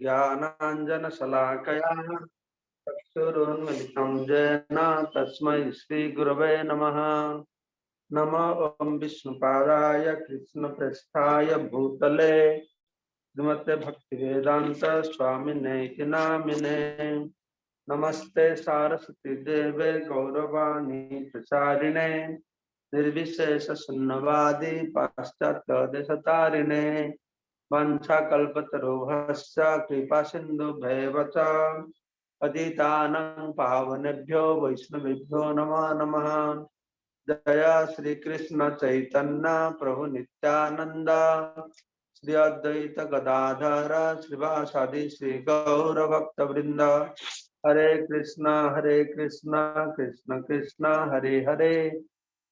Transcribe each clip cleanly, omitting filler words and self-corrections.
ज्ञानाञ्जनशलाकया चक्षुरुन्मिलितं येन तस्मै श्रीगुरवे नमः। नमो ॐ विष्णुपादाय कृष्णप्रेष्ठाय भूतले श्रीमते भक्तिवेदान्त स्वामिने इति नामिने। नमस्ते सारस्वती देवे गौरवाणी प्रचारिणे निर्विशेष शून्यवादी पाश्चात्य देशतारिणे वंशाकल्पतरुभ्यश्च कृपा सिन्धुभ्येव च पतितानां पावनेभ्यो वैष्णवेभ्यो नमो नमः। जय श्री कृष्ण चैतन्य प्रभु नित्यानंद श्री अद्वैत गदाधर श्रीवासादि श्री गौर भक्त वृंद। हरे कृष्णा कृष्ण कृष्ण हरे हरे,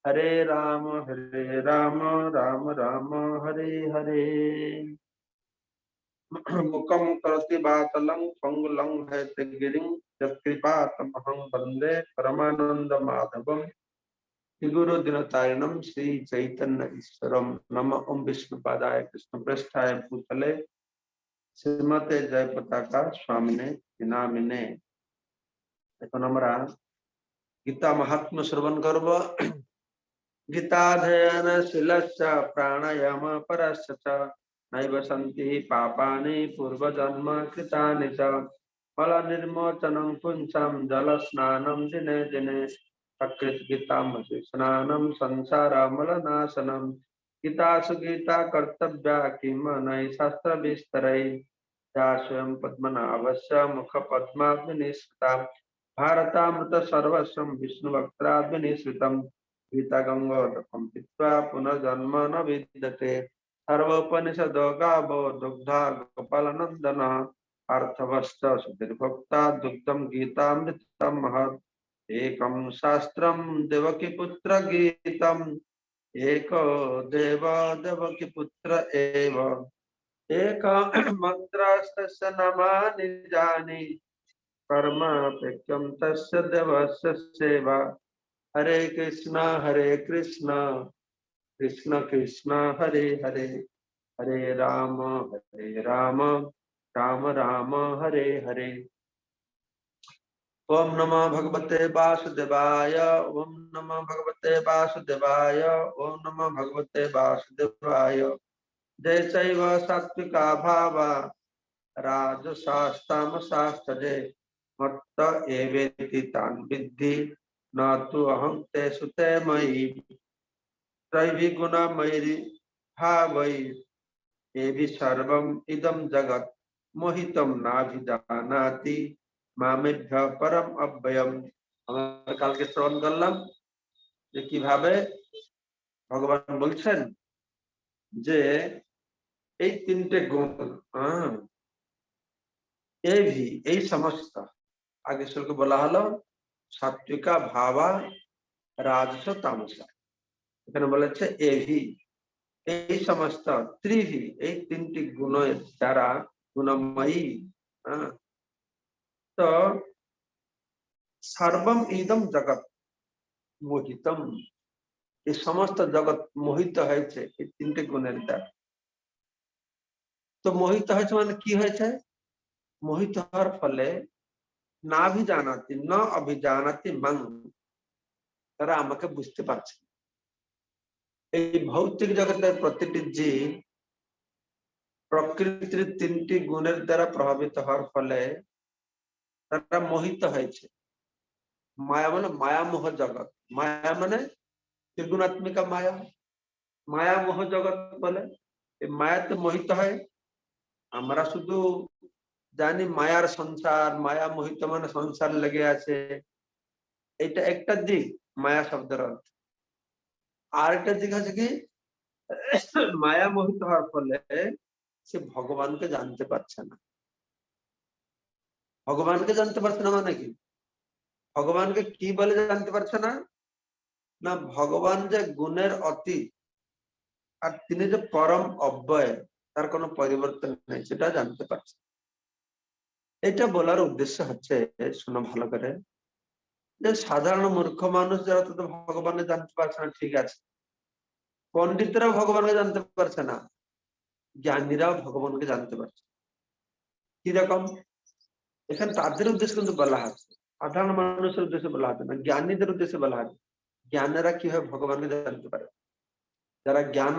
हरे राम राम राम हरे हरे। मुखम करोति वातलं पंगुलं हैतगिरिं यत्कृपातमहं वन्दे परमानंद माधवम। गुरु दिनतारिणम श्री चैतन्य ईश्वरम नम ओम विष्णुपादाय कृष्ण प्रेष्ठाय भूतले श्रीमते जय पताका स्वामिने नामिने। এখন আমরা गीता महात्म्य श्रवण करब। गीताध्ययन शीलश्च प्राणायाम परश्च च नैव सन्ति पापानि पूर्वजन्म कृतानि च फल निर्मोचनं पुंसां जलस्नानं दिने दिने सकृत् गीतामसि स्नानं संसारमलनाशनं। गीतासु गीता कर्तव्या किम नैः शास्त्रविस्तरैः या स्वयं पद्मनाभस्य मुखपद्माग्निस्थिता भारतामृत सर्वस्वं विष्णुवक्त्राग्निस्मृतम्। गीता गंगोदकं पीत्वा पुनर्जन्म न विद्यते सर्वोपनिषदो गावो दुग्धा गोपालनन्दनः पार्थवश्च सुधीर्भोक्ता दुग्धं गीतामृतं महत्। एकं शास्त्रं देवकीपुत्र गीतम् एको देव देवकीपुत्र एव एक मन्त्रस्तस्य नमानि जानि कर्मापेक्षं तस्य देवस्य सेवा। हरे कृष्णा कृष्ण कृष्ण हरे हरे, हरे राम राम राम हरे हरे। ओम नमो भगवते वासुदेवाय, ओम नमो भगवते वासुदेवाय, ओम नमो भगवते वासुदेवाय। जैसैव सात्विका भावा राजसास्तामसास्तजे मत्त एवेति तान् विद्धि न तु अहं तेषु ते मयि। त्रैविगुणमयि भावै एवि सर्वम् इदं जगत् मोहितं नाभिजानाति मामेभ्यः परम अव्ययम्। আমরা কালকে শ্রবণ করলাম যে কিভাবে ভগবান বলছেন যে এই তিনটে গুণ এই সমস্ত আগে শ্লোক বলা হলো সাত্বিকা ভাবা রাজস তামসা। এখানে বলেছে এভি এই সমস্ত ত্রিভি এই তিনটি গুণের দ্বারা গুণময়ী। তো সর্বম ইদম জগৎ মোহিতম এই সমস্ত জগৎ মোহিত হয়েছে এই তিনটে গুণের দ্বারা। তো মোহিত হয়েছে মানে কি হয়েছে? মোহিত হওয়ার ফলে না জানাতি ন অভিজানাতি মং, তারা আমাকে বুঝতে পারছে। এই ভৌতিক জগতের প্রতিটি জীব প্রকৃতির তিনটি গুণের দ্বারা প্রভাবিত হওয়ার ফলে তারা মোহিত হয়েছে। মায়া মানে মায়ামোহ জগৎ, মায়া মানে ত্রিগুণাত্মিকা মায়া, মায়ামোহ জগৎ বলে। এই মায়াতে মোহিত হয়। আমরা শুধু জানি মায়ার সংসার, মায়া মোহিত মানে সংসার লেগে আছে, এটা একটা দিক মায়া শব্দের অর্থ। আর একটা দিক আছে কি মায়া মোহিত হওয়ার ফলে সে ভগবানকে জানতে পারছে না। ভগবানকে জানতে পারছে না মানে কি? ভগবানকে কি বলে জানতে পারছে না? না ভগবান যে গুণের অতি আর তিনি যে পরম অব্যয়, তার কোনো পরিবর্তন নেই, সেটা জানতে পারছে। এটা বলার উদ্দেশ্য হচ্ছে, শোনো ভালো করে, যে সাধারণ মূর্খ মানুষ যারা তো ভগবানকে জানতে পারছে না ঠিক আছে, পণ্ডিতরাও ভগবানকে জানতে পারছে না, জ্ঞানীরাও ভগবানকে জানতে পারছে। কিরকম এখানে তাদের উদ্দেশ্যে কিন্তু বলা আছে, সাধারণ মানুষের উদ্দেশ্যে বলা আছে না, জ্ঞানীদের উদ্দেশ্যে বলা আছে। জ্ঞানীরা কিভাবে ভগবানকে জানতে পারে, যারা জ্ঞান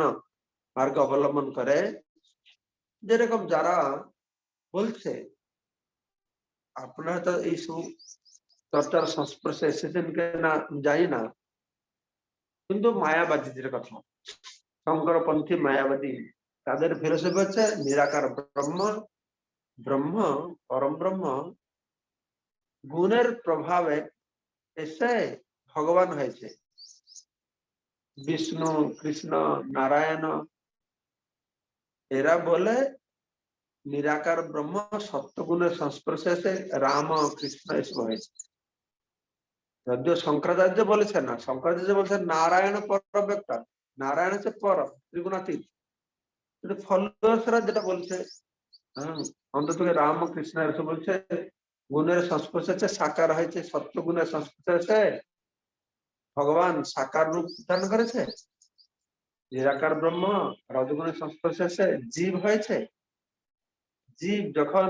মার্গ অবলম্বন করে, যেরকম যারা বলছে আপনারা তো এইসব চর্চার সংস্পর্শে এসেছেন কিনা জানি না, কিন্তু মায়াবাদীদের কথা, শঙ্করপন্থী মায়াবাদী, তাদের ফিলোসফি হচ্ছে নিরাকার ব্রহ্ম, ব্রহ্ম পরম ব্রহ্ম গুণের প্রভাবে এসে ভগবান হয়েছে। বিষ্ণু, কৃষ্ণ, নারায়ণ, এরা বলে নিরাকার ব্রহ্ম সত্যগুণের সংস্পর্শে এসে রাম কৃষ্ণ এসব হয়েছে। যদিও শঙ্করাচার্য বলেছেন না, শঙ্করাচার্য বলছেন নারায়ণ পরবেক্তা, নারায়ণ হচ্ছে পর ত্রিগুণাতীত, কিন্তু ফলোয়ার্সরা যেটা বলছে অন্তত রাম কৃষ্ণ এসে বলছে গুণের সংস্পর্শে আছে, সাকার হয়েছে, সত্য গুণের সংস্পর্শে আছে ভগবান সাকার রূপ ধারণ করেছে। নিরাকার ব্রহ্ম রজগুণের সংস্পর্শে আছে জীব হয়েছে, জীব যখন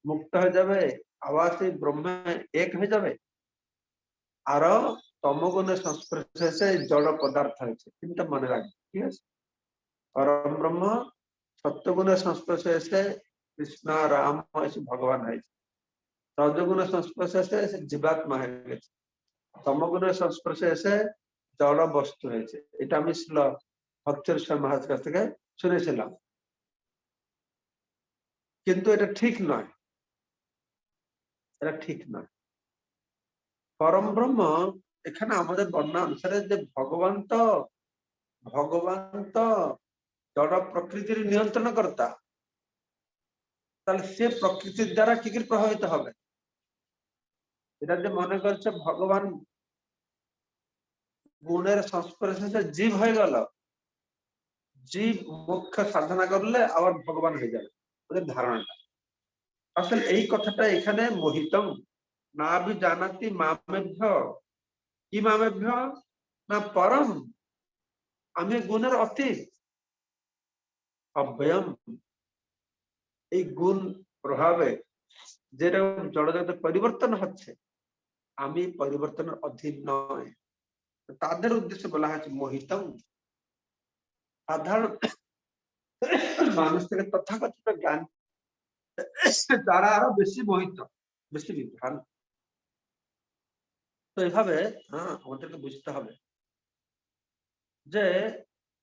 মুক্ত হয়ে যাবে আবার সেই ব্রহ্মে এক হয়ে যাবে। আরো তমগুণের সংস্পর্শে এসে জড় পদার্থ হয়েছে, কিন্তু মনে রাখবে, ঠিক আছে? পরম ব্রহ্ম সত্যগুণের সংস্পর্শে এসে কৃষ্ণ রাম এসে ভগবান হয়েছে, রজগুণের সংস্পর্শে এসে জীবাত্মা হয়ে গেছে, তমগুণের সংস্পর্শে এসে জড় বস্তু হয়েছে। এটা আমি ভক্তেশ্বর মহারাজ কাছ থেকে শুনেছিলাম, কিন্তু এটা ঠিক নয়, এটা ঠিক নয়। পরম ব্রহ্ম এখানে আমাদের বর্ণনা অনুসারে যে ভগবান তো জড় প্রকৃতির নিয়ন্ত্রণ কর্তা, তাহলে সে প্রকৃতির দ্বারা কি কি প্রভাবিত হবে? এটা যে মনে করছে ভগবান গুণের সংস্পর্শে জীব হয়ে গেল, জীব মুখ্য সাধনা করলে আবার ভগবান হয়ে যাবে, ওদের ধারণাটা। আসলে এই কথাটা এখানে মোহিতম না বি জানাতি মামেভ্য, কি মামেভ্য না পরম, আমি গুণের অতীত, অব্যয়ম, এই গুণ প্রভাবে যেরকম জড়জগতে পরিবর্তন হচ্ছে, আমি পরিবর্তনের অধীন নয়। তাদের উদ্দেশ্যে বলা হয়েছে মোহিতম। সাধারণ মানুষ থেকে তথাকথিত জ্ঞান তারা আরো বেশি মোহিত, বেশি বিভ্রান্ত। তো এইভাবে আমাদেরকে বুঝতে হবে যে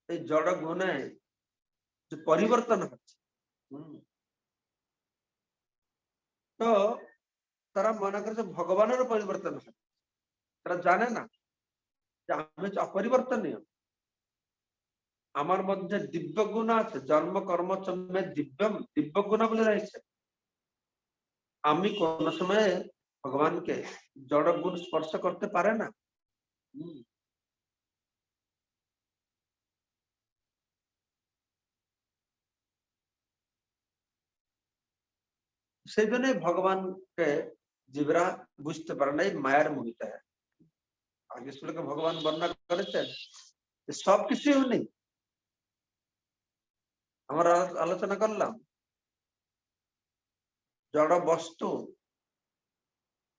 এই জড় গুণে যে পরিবর্তন হচ্ছে, তো তারা মনে করছে ভগবানেরও পরিবর্তন হচ্ছে, তারা জানে না যে আমি অপরিবর্তনীয়, আমার মধ্যে দিব্য গুণ আছে, জন্ম কর্ম চমে দিব্যম, দিব্য গুণ বলে রয়েছে। আমি কোন সময়ে ভগবানকে জড় গুণ স্পর্শ করতে পারে না। সেই জন্যই ভগবানকে জীবরা বুঝতে পারে না, এই মায়ার মোহিত। আগে শ্লোকে ভগবান বর্ণনা করেছেন সবকিছুই নেই। আমরা আলোচনা করলাম জড় বস্তু,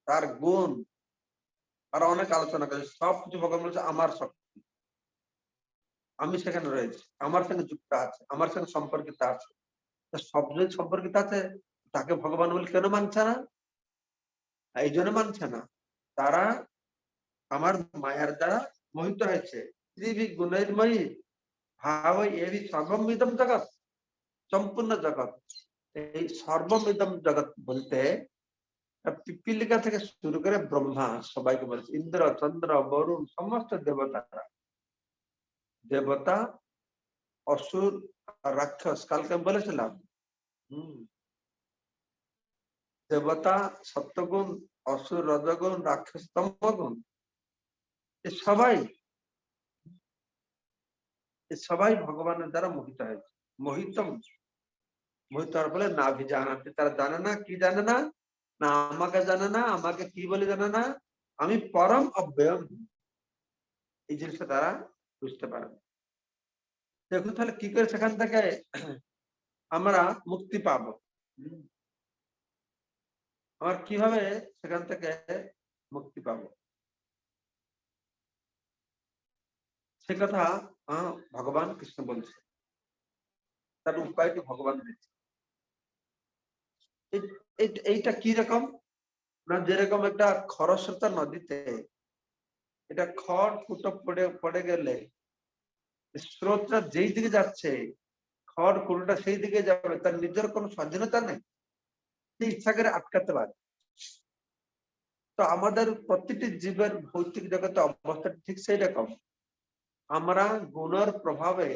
তার গুণ, আর অনেক আলোচনা করেছে, সবকিছু ভগবান বলছে আমার শক্তি, আমি সেখানে রয়েছে, আমার সঙ্গে যুক্ত আছে, আমার সঙ্গে সম্পর্কিত আছে। সব যদি সম্পর্কিত আছে তাকে ভগবান বলে কেন মানছে না? এই জন্য মানছে না, তারা আমার মায়ার দ্বারা মোহিত হয়েছে। পৃথিবী গুণেরময়ী ভাব এই সর্বমিদম জগৎ, সম্পূর্ণ জগৎ। এই সর্বমিদম জগৎ বলতে পিপিলিকা থেকে শুরু করে ব্রহ্মা সবাইকে বলছে, ইন্দ্র, চন্দ্র, বরুণ, সমস্ত দেবতারা, দেবতা, অসুর, রাক্ষস, কালকে বলেছিলাম দেবতা সত্যগুণ, অসুর রজগুণ, রাক্ষস তমগুণ, সবাই ভগবানের দ্বারা মোহিত হয়েছে। মোহিতম, মোহিত হওয়ার ফলে না জানাতে, তারা জানে না, কি জানে না, না আমাকে জানে না, আমাকে কি বলে জানে না, আমি পরম অব্যয়ম, এই জিনিসটা তারা বুঝতে পারে। দেখুন তাহলে কি করে সেখান থেকে আমরা মুক্তি পাবো। আমার কিভাবে সেখান থেকে মুক্তি পাবো সে কথা ভগবান কৃষ্ণ বলছে তার উপায়টি ভগবান দিচ্ছে এইটা কি রকম না যেরকম একটা খরস্রোতা নদীতে এটা খড় ফুটো পড়ে গেলে স্রোতটা যেই দিকে যাচ্ছে খড় কুটোটা সেই দিকে যাবে তার নিজের কোনো স্বাধীনতা নেই সে ইচ্ছা করে আটকাতে পারে তো আমাদের প্রতিটি জীবের ভৌতিক জগতে অবস্থা ঠিক সেই রকম আমরা গুণের প্রভাবে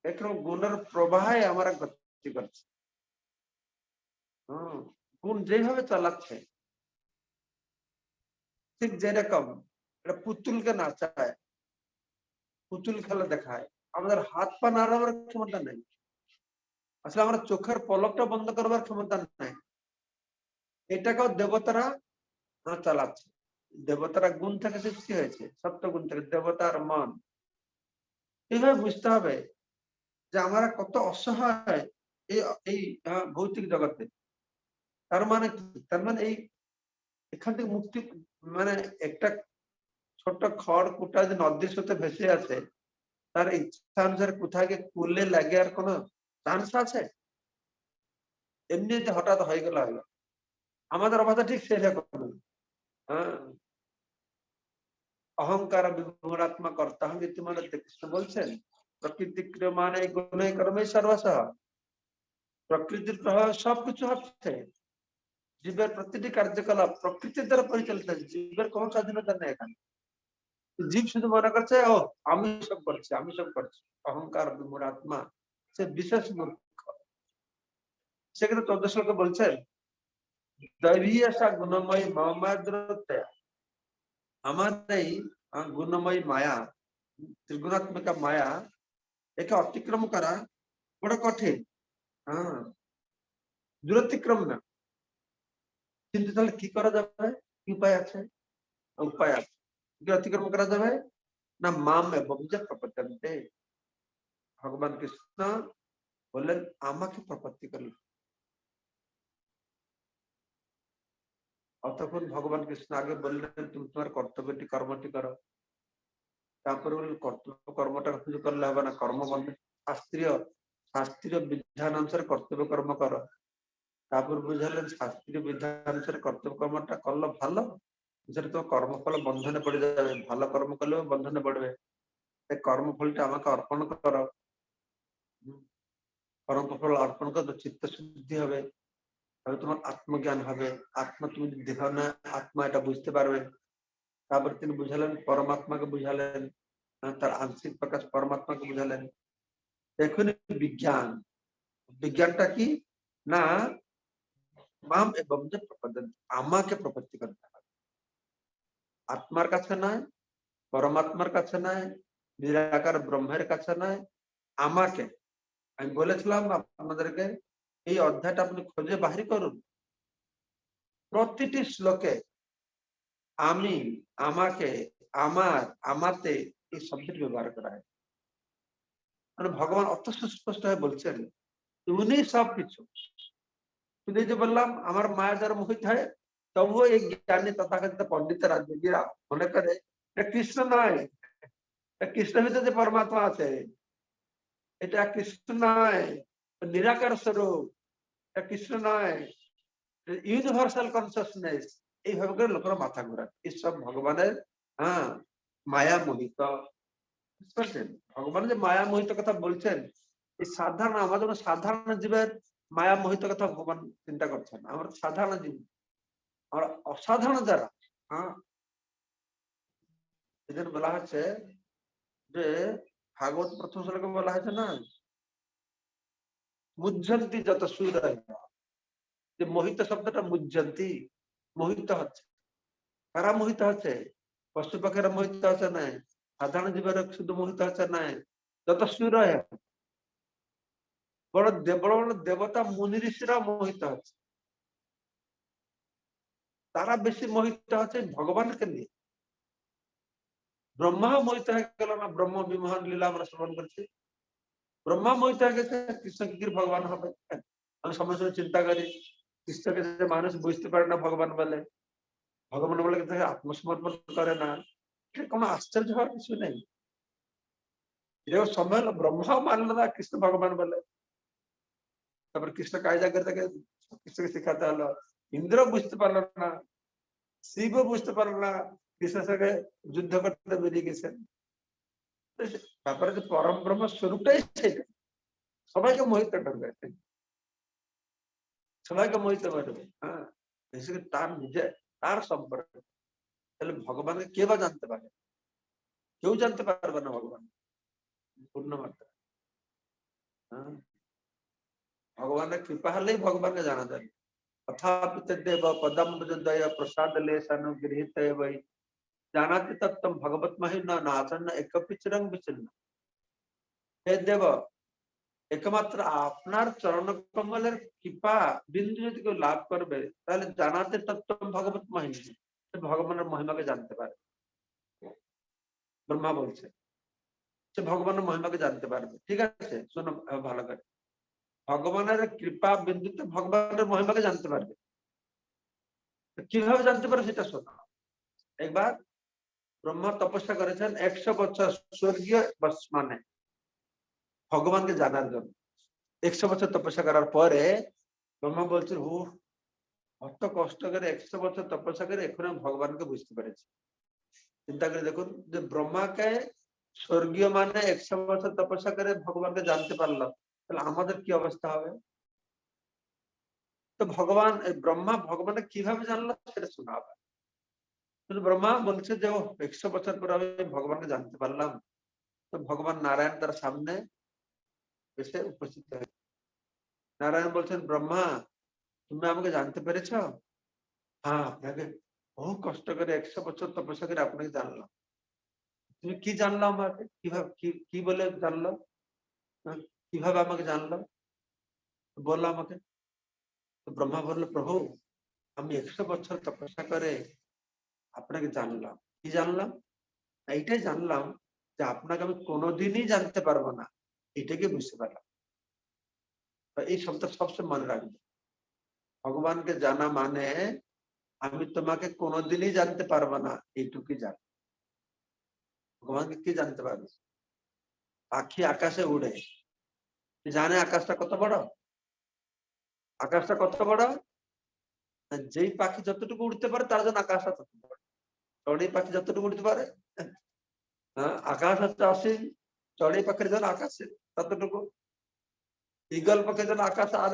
একরকম গুণের প্রবাহে আমরা গতি করছি গুণ যেভাবে চালাচ্ছে ঠিক যেরকম এটা পুতুলকে নাচায় পুতুল খেলা দেখায় আমাদের হাত পা নাড়াবার ক্ষমতা নেই আসলে আমরা চোখের পলকটা বন্ধ করবার ক্ষমতা নাই এটাকেও দেবতারা চালাচ্ছে দেবতারা গুণ থেকে সৃষ্টি হয়েছে সপ্ত গুণ থেকে দেবতার মন এইভাবে বুঝতে হবে যে আমরা কত অসহায় এই এই ভৌতিক জগতে তার মানে কি তার মানে এই এখান থেকে মুক্তি মানে একটা ছোট খড় কুটা যে নদীর সাথে ভেসে আছে তার ইচ্ছা অনুসারে কোথায় গিয়ে কুলে লাগে আর কোনো চান্স আছে এমনি হঠাৎ হয়ে গেল হলো আমাদের অবস্থা ঠিক সেরকম অহংকার বিমূঢ়াত্মা কর্তা হম ইতিমধ্যে কৃষ্ণ বলছেন প্রকৃতি ক্রিয়মাণ এই গুণে কর্মে সর্বসহ প্রকৃতির প্রভাব সবকিছু হচ্ছে জীবের প্রতিটি কার্যকলাপ প্রকৃতির দ্বারা পরিচালিত জীবের কোনো স্বাধীনতা নেই এখানে জীব শুধু মনে করছে ও আমি সব করছি অহংকার বিমূঢ়াত্মা সে বিশেষ মূর্খ সেখানে 14 শ্লোকে বলছেন দৈবী আশা গুণময়ী মহামায়া দূরত্বে আমার এই গুণময়ী মায়া ত্রিগুণাত্মিকা মায়া একে অতিক্রম করা বড় কঠিন দূরতিক্রম না কিন্তু তাহলে কি করা যাবে কি উপায় আছে কি অতিক্রম করা যাবে না মাম এবং যে প্রপদ্যন্তে ভগবান কৃষ্ণ বললেন আমাকে প্রপত্তি করল অতক্ষণ ভগবান কৃষ্ণ আগে বললেন তুমি তোমার কর্তব্যটি কর্মটি করো তারপরে বললেন কর্তব্য কর্মটা শুধু করলে হবে না কর্মবন্ধ শাস্ত্রীয় বিধান অনুসারে কর্তব্য কর্ম করো তারপর বুঝালেন শাস্ত্রীয় বিধান অনুসারে কর্তব্য কর্মটা করলে ভালো সেটা তোমার কর্মফল বন্ধনে পড়ে যাবে ভালো কর্ম করলেও বন্ধনে পড়বে এই কর্মফলটা আমাকে অর্পণ করো কর্মফল অর্পণ করো তো চিত্ত শুদ্ধি হবে তবে তোমার আত্মজ্ঞান হবে আত্মা তুমি দেহ না আত্মা এটা বুঝতে পারবে তারপর তিনি বুঝালেন পরমাত্মাকে বুঝালেন তার আংশিক প্রকাশ পরমাত্মাকে বুঝালেন দেখুন বিজ্ঞানটা কি না মাম এবং আমাকে প্রপত্তি করতে হবে আত্মার কাছে নয় পরমাত্মার কাছে নয় নিরাকার ব্রহ্মের কাছে নয় আমাকে আমি বলেছিলাম আপনাদেরকে এই অধ্যায়টা আপনি খুঁজে বাহির করুন প্রতিটি শ্লোকে আমি আমাকে আমার আমাতে এই শব্দটি ব্যবহার করা হয় মানে ভগবান অত সুস্পষ্ট হয়ে বলছেন উনি সবকিছু শুধু যে বললাম আমার মায়া যারা মোহিত হয় তবুও এই জ্ঞানী তথাকথিত পণ্ডিতেরা যোগীরা মনে করে এটা কৃষ্ণ নয় কৃষ্ণের ভিতরে যে পরমাত্মা আছে এটা কৃষ্ণ নয় নিরাকার স্বরূপ এটা কৃষ্ণ নয় ইউনিভার্সাল কনসিয়াসনেস এইভাবে করে লোকেরা মাথা ঘোরায় এইসব ভগবানের মায়া মোহিত ভগবান যে মায়া মোহিত কথা বলছেন এই সাধারণ আমাদের সাধারণ জীবের মায়া মোহিত কথা ভগবান চিন্তা করছেন আমরা সাধারণ জীব আমরা অসাধারণ যারা এদের বলা হচ্ছে যে ভাগবত প্রথম শ্লোকে বলা হয়েছে না মুজ্জন্তি যত সুর যে মোহিত শব্দটা মুজ্জন্তি মোহিত হচ্ছে কারা মোহিত হচ্ছে পশু পাখিরা মোহিত হচ্ছে না সাধারণ জীবের শুধু মোহিত হচ্ছে না যত সুর বড় বড় দেবতা মুনি ঋষিরা মোহিত হচ্ছে তারা বেশি মোহিত হচ্ছে ভগবানকে নিয়ে ব্রহ্মা মোহিত হয়ে গেল না ব্রহ্ম বিমোহন লীলা আমরা শ্রবণ করছি ব্রহ্মা মোহিত হয়ে গেছে কৃষ্ণ কি ভগবান হবে আমি সময় সময় চিন্তা করি কৃষ্ণকে যে মানুষ বুঝতে পারে না ভগবান বলে, ভগবান বলে তাকে আত্মসমর্পণ করে না, এটা কোনো আশ্চর্য হওয়ার কিছু নেই। এরকম সময় হলো ব্রহ্মাও মানলো না কৃষ্ণ ভগবান বলে, তারপর কৃষ্ণ কায়দা করে তাকে কৃষ্ণকে শেখাতে হলো। ইন্দ্র বুঝতে পারলো না, শিবও বুঝতে পারলো না, কৃষ্ণের সঙ্গে যুদ্ধ করতে বেরিয়ে গেছেন। তারপরে যে পরম ব্রহ্ম স্বরূপটাই সেটা, সবাইকে মোহিত করবে, সবাইকে মোহিত করবে। হ্যাঁ, তার নিজে তার সম্পর্কে। তাহলে ভগবানকে কে বা জানতে পারে? কেউ জানতে পারবে না ভগবান পূর্ণ মাত্রা। হ্যাঁ, ভগবানের কৃপা হলেই ভগবানকে জানা যাবে। তথাপি তদ্দেব পদম্বুজদয়া প্রসাদ লেশানুগৃহীত বৈ জানাতি তত্ত্বম ভগবত মহিম্না নাসন্ন একপি চিরং বিচ্ছিন্ন। হে দেব, একমাত্র আপনার চরণ কমলের কৃপা বিন্দু যদি কেউ লাভ করবে, তাহলে জানাতে তত্ত্বম ভগবত মহিম্না, ভগবানের মহিমাকে জানতে পারে। ব্রহ্মা বলছে সে ভগবানের মহিমাকে জানতে পারবে। ঠিক আছে, শোনো ভালো করে, ভগবানের কৃপা বিন্দুতে ভগবানের মহিমাকে জানতে পারবে। কিভাবে জানতে পারে সেটা শোনো। একবার ব্রহ্মা তপস্যা করেছেন 100 বছর স্বর্গীয় মানে ভগবানকে জানার জন্য। 100 বছর তপস্যা করার পরে ব্রহ্মা বলছেন, ও অত কষ্ট করে 100 বছর তপস্যা করে এখন আমি ভগবানকে বুঝতে পেরেছি। চিন্তা করে দেখুন, যে ব্রহ্মাকে স্বর্গীয় মানে 100 বছর তপস্যা করে ভগবানকে জানতে পারলাম, তাহলে আমাদের কি অবস্থা হবে? তো ভগবান ব্রহ্মা ভগবানকে কিভাবে জানলো সেটা শোনা হবে। ব্রহ্মা বলছে যে 100 বছর পর আমি ভগবানকে জানতে পারলাম। তো ভগবান নারায়ণ তার সামনে এসে উপস্থিত হয়েছে। নারায়ণ বলছেন, ব্রহ্মা তুমি আমাকে জানতে পেরেছ? হ্যাঁ, আপনাকে বহু কষ্ট করে 100 বছর তপস্যা করে আপনাকে জানলাম। তুমি কি জানলো আমাকে? কিভাবে কি বলে জানলো? হ্যাঁ, কিভাবে আমাকে জানলো বললো আমাকে? তো ব্রহ্মা বললো, প্রভু আমি 100 বছর তপস্যা করে আপনাকে জানলাম। কি জানলাম? এইটাই জানলাম যে আপনাকে আমি কোনোদিনই জানতে পারবো না, এটাকে বুঝতে পারলাম। এই শব্দটা সবসময় মনে রাখবে। ভগবানকে জানা মানে আমি তোমাকে কোনোদিনই জানতে পারবো না, এইটুকুই জান। ভগবানকে কি জানতে পারবে? পাখি আকাশে উড়ে, জানে আকাশটা কত বড়? আকাশটা কত বড়? যেই পাখি যতটুকু উড়তে পারে তার জন্য আকাশটা তত বড়। চড়ুই পাখি যতটুকু উড়তে পারে, হ্যাঁ, আকাশ হচ্ছে অসীম, চড়ুই পাখির জন্য আকাশে ততটুকু, ঈগল পাখির জন্য আকাশ আর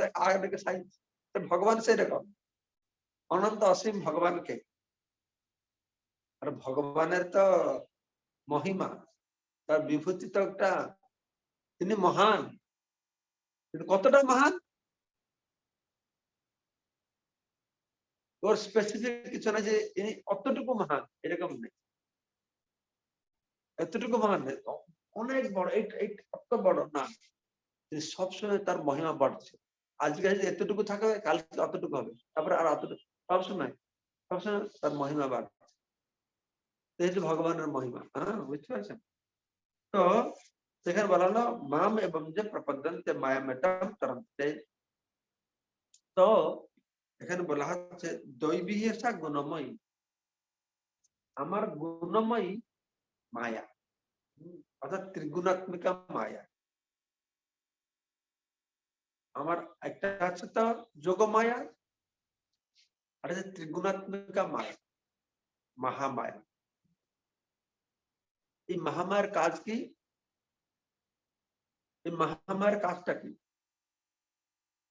সাইজ। ভগবান সেই রকম অনন্ত অসীম ভগবানকে। আর ভগবানের তো মহিমা, তার বিভূতি তো একটা, তিনি মহান, কিন্তু কতটা মহান ওর স্পেসিফিক কিছু না যে ইনি অতটুকু মহান, এরকম নেই। এতটুকু মহান নেই, অনেক বড়, অত বড় না। তিনি সবসময় তার মহিমা বাড়ছে। আজকে যদি এতটুকু থাকবে, কালকে অতটুকু হবে, তারপরে আর অতটুকু, সবসময় সবসময় তার মহিমা বাড়ছে। এই হচ্ছে ভগবানের মহিমা। হ্যাঁ, বুঝতে পারছেন? তো সেখানে বলা হলো মাম এবং যে প্রপদ্যন্তে মায়া মেটাম তরন্তে। তো এখানে বলা হচ্ছে দৈবী এসা গুণময়ী, আমার গুণময়ী মায়া, অর্থাৎ ত্রিগুণাত্মিকা মায়া। আমার একটা আছে তো যোগ মায়া, আর আছে ত্রিগুণাত্মিকা মায়া, মহামায়া। এই মহামায়ার কাজ কি? এই মহামায়ার কাজটা কি?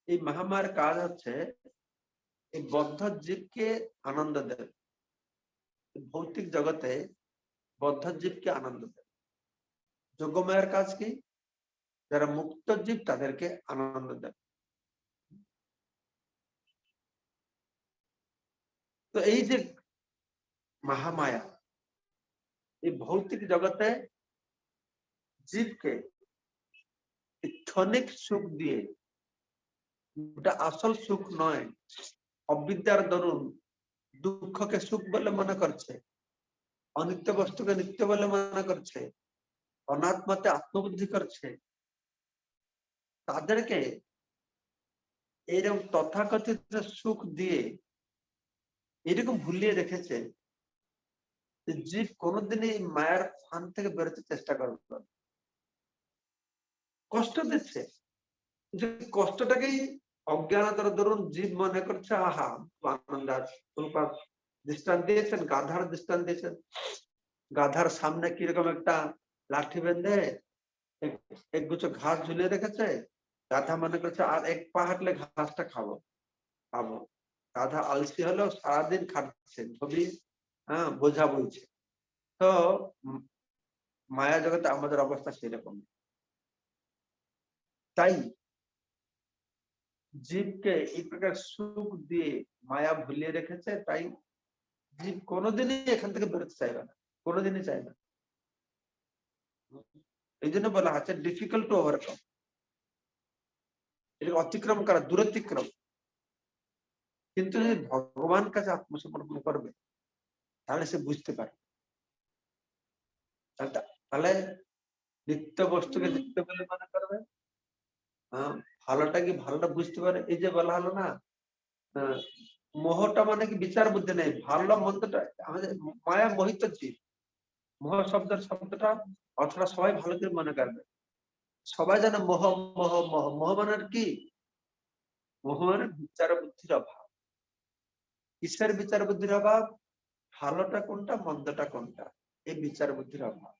এই মহামায়ার কাজ হচ্ছে এই বদ্ধ জীবকে আনন্দ দেয়। ভৌতিক জগতে বদ্ধ জীবকে আনন্দ দেয়। যোগমায়ার কাজ কি? যারা মুক্ত জীব তাদেরকে আনন্দ দেয়। তো এই যে মহামায়া, এই ভৌতিক জগতে জীবকে ক্ষণিক সুখ দিয়ে, এটা আসল সুখ নয়, অবিদ্যার দরুন দুঃখকে সুখ বলে মনে করছে, অনিত্য বস্তুকে নিত্য বলে মনে করছে, অনাত্মাতে আত্মবুদ্ধি করছে, তাদেরকে এরকম তথাকথিত সুখ দিয়ে এরকম ভুলিয়ে রেখেছে যে জীব কোনোদিনই মায়ার ফান থেকে বেরোতে চেষ্টা করবে না। কষ্ট দিচ্ছে, যে কষ্টটাকেই অজ্ঞানতার দরুন জীব মনে করছে আহা আনন্দ আছে। দৃষ্টান্ত দিয়েছেন, গাধার দৃষ্টান্ত দিয়েছেন। গাধার সামনে কিরকম একটা লাঠি বেঁধে একগুচ্ছ ঘাস ঝুলিয়ে রেখেছে। গাধা মনে করছে আর এক পা হাঁটলে ঘাসটা খাবো খাবো। গাধা আলসি হলেও সারাদিন খাচ্ছে, ছবি বোঝা বলছে। তো মায়া জগতে আমাদের অবস্থা সেরকম। তাই জীবকে এই প্রকার সুখ দিয়ে মায়া ভুলিয়ে রেখেছে। তাই জীব কোনোদিনই এখান থেকে বেরোতে চাইবে না, কোনোদিনই চাই না। এই জন্য বলা হচ্ছে ডিফিকাল্ট টু ওভারকাম, এটাকে অতিক্রম করা, দূরতিক্রম। কিন্তু যদি ভগবান কাছে আত্মসমর্পণ করবে তাহলে সে বুঝতে পারে। তাহলে নিত্য বস্তুকে নিত্য বলে মনে করবে, ভালোটা কি ভালোটা বুঝতে পারে। এই যে বলা হলো না, মোহটা মানে কি বিচার বুদ্ধি নেই, ভালো মন্দটা আমাদের মায়া মোহিত জীব। মোহ শব্দটা অর্থটা সবাই ভালো করে মনে করবে। সবাই জানে মোহ মোহ মোহ মোহ মানে কি? মোহ মানে বিচার বুদ্ধির অভাব। কিসের বিচার বুদ্ধির অভাব? ভালোটা কোনটা মন্দটা কোনটা এই বিচার বুদ্ধির অভাব।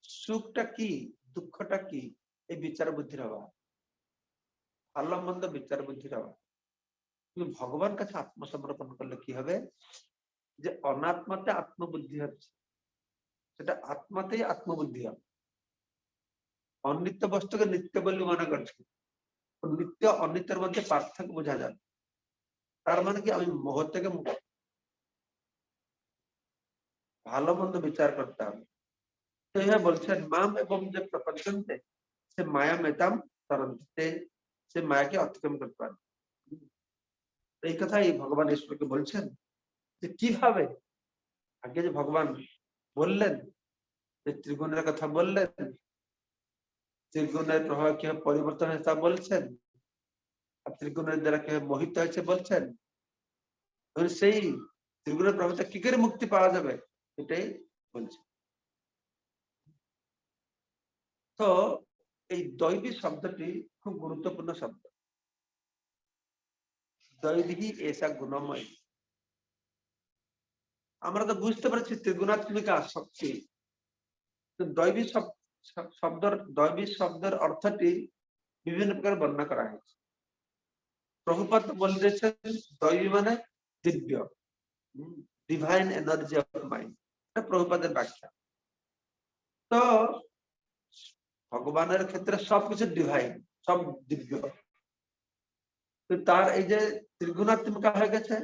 সুখটা কি দুঃখটা কি এই বিচার বুদ্ধির অভাব। ভালো মন্দ বিচার বুদ্ধির অভাব। তুমি ভগবান কাছে আত্মসমর্পণ করলে কি হবে? যে অনাত্মাতে আত্মবুদ্ধি হচ্ছে, সেটা আত্মাতেই আত্মবুদ্ধি হবে। অনিত্য বস্তুকে নিত্য বলে মনে করছে। নিত্য অনিত্যের মধ্যে পার্থক্য বোঝা যাবে। তার মানে কি আমি মোহ থেকে মুক্ত। ভালো মন্দ বিচার করতে হবে। তো হ্যাঁ বলছেন মাম এবং যে প্রপঞ্চন্তে সে মায়া মেতাম তরন্তে, সে মায়াকে অতিক্রম করতে পারে। এই কথাই ভগবান ঈশ্বরকে বলছেন যে কিভাবে। আগে যে ভগবান বললেন যে ত্রিগুণের কথা বললেন, ত্রিগুণের প্রভাব কিভাবে পরিবর্তন হয়েছে তা বলছেন, আর ত্রিগুণের দ্বারা কিভাবে মোহিত হয়েছে বলছেন। সেই ত্রিগুণের প্রভাব কি করে মুক্তি পাওয়া যাবে এটাই বলছে। তো এই দৈবী শব্দটি খুব গুরুত্বপূর্ণ শব্দ। দৈবী এসা গুণময়। আমরা তো বুঝতে পারছি ত্রিগুণাত্মিকা শক্তি। দৈবী শব্দের অর্থটি বিভিন্ন প্রকার বর্ণনা করা হয়েছে। প্রভুপাদ বলেছেন দৈবী মানে দিব্য, ডিভাইন এনার্জি অফ মাইন্ড। এটা প্রভুপাদের ব্যাখ্যা। তো ভগবানের ক্ষেত্রে সবকিছু ডিভাইন, সব দিব্য। তার এই যে ত্রিগুণাত্মিকা হয়ে গেছে,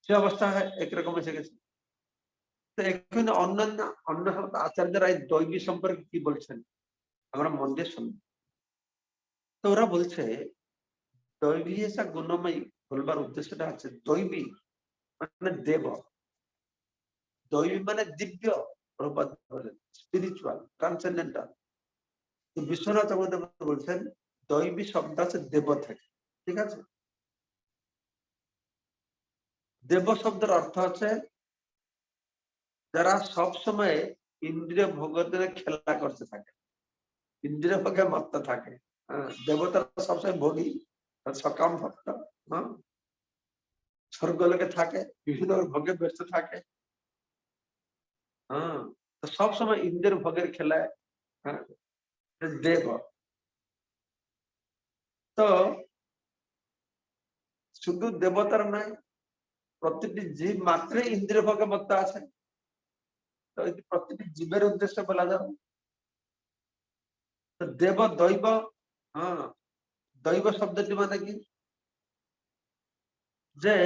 সে অবস্থা একরকম এসে গেছে। তো এখানে অন্য আচার্যরা এই দৈবী সম্পর্কে কি বলছেন আমরা মন দিয়ে শুনবো। তো ওরা বলছে দৈবী এসা গুণময়ী বলবার উদ্দেশ্যটা হচ্ছে দৈবী মানে দেব, দৈবী মানে দিব্য, স্পিরিচুয়াল, ট্রান্সেন্ডেন্টাল। বিশ্বনাথ চক্রবর্তী বলছেন দৈবী শব্দ আছে দেব থেকে। ঠিক আছে, দেব শব্দের অর্থ হচ্ছে যারা সব সময় ইন্দ্রিয় ভোগের খেলা করতে থাকে, ইন্দ্রিয় ভোগে মত্ত থাকে। দেবতারা সবসময় ভোগী, সকাম ভক্ত, স্বর্গলোকে থাকে, বিভিন্ন ভোগে ব্যস্ত থাকে। সবসময় ইন্দ্রের ভোগের খেলায় দেব। তো শুধু দেবতার নয়, প্রতিটি জীব মাত্রই ইন্দ্রিয় ভোগে মত্ত আছে। তো প্রতিটি জীবের উদ্দেশ্যে বলা যাবে দেব দৈব। দৈব শব্দটি মানে কি? যে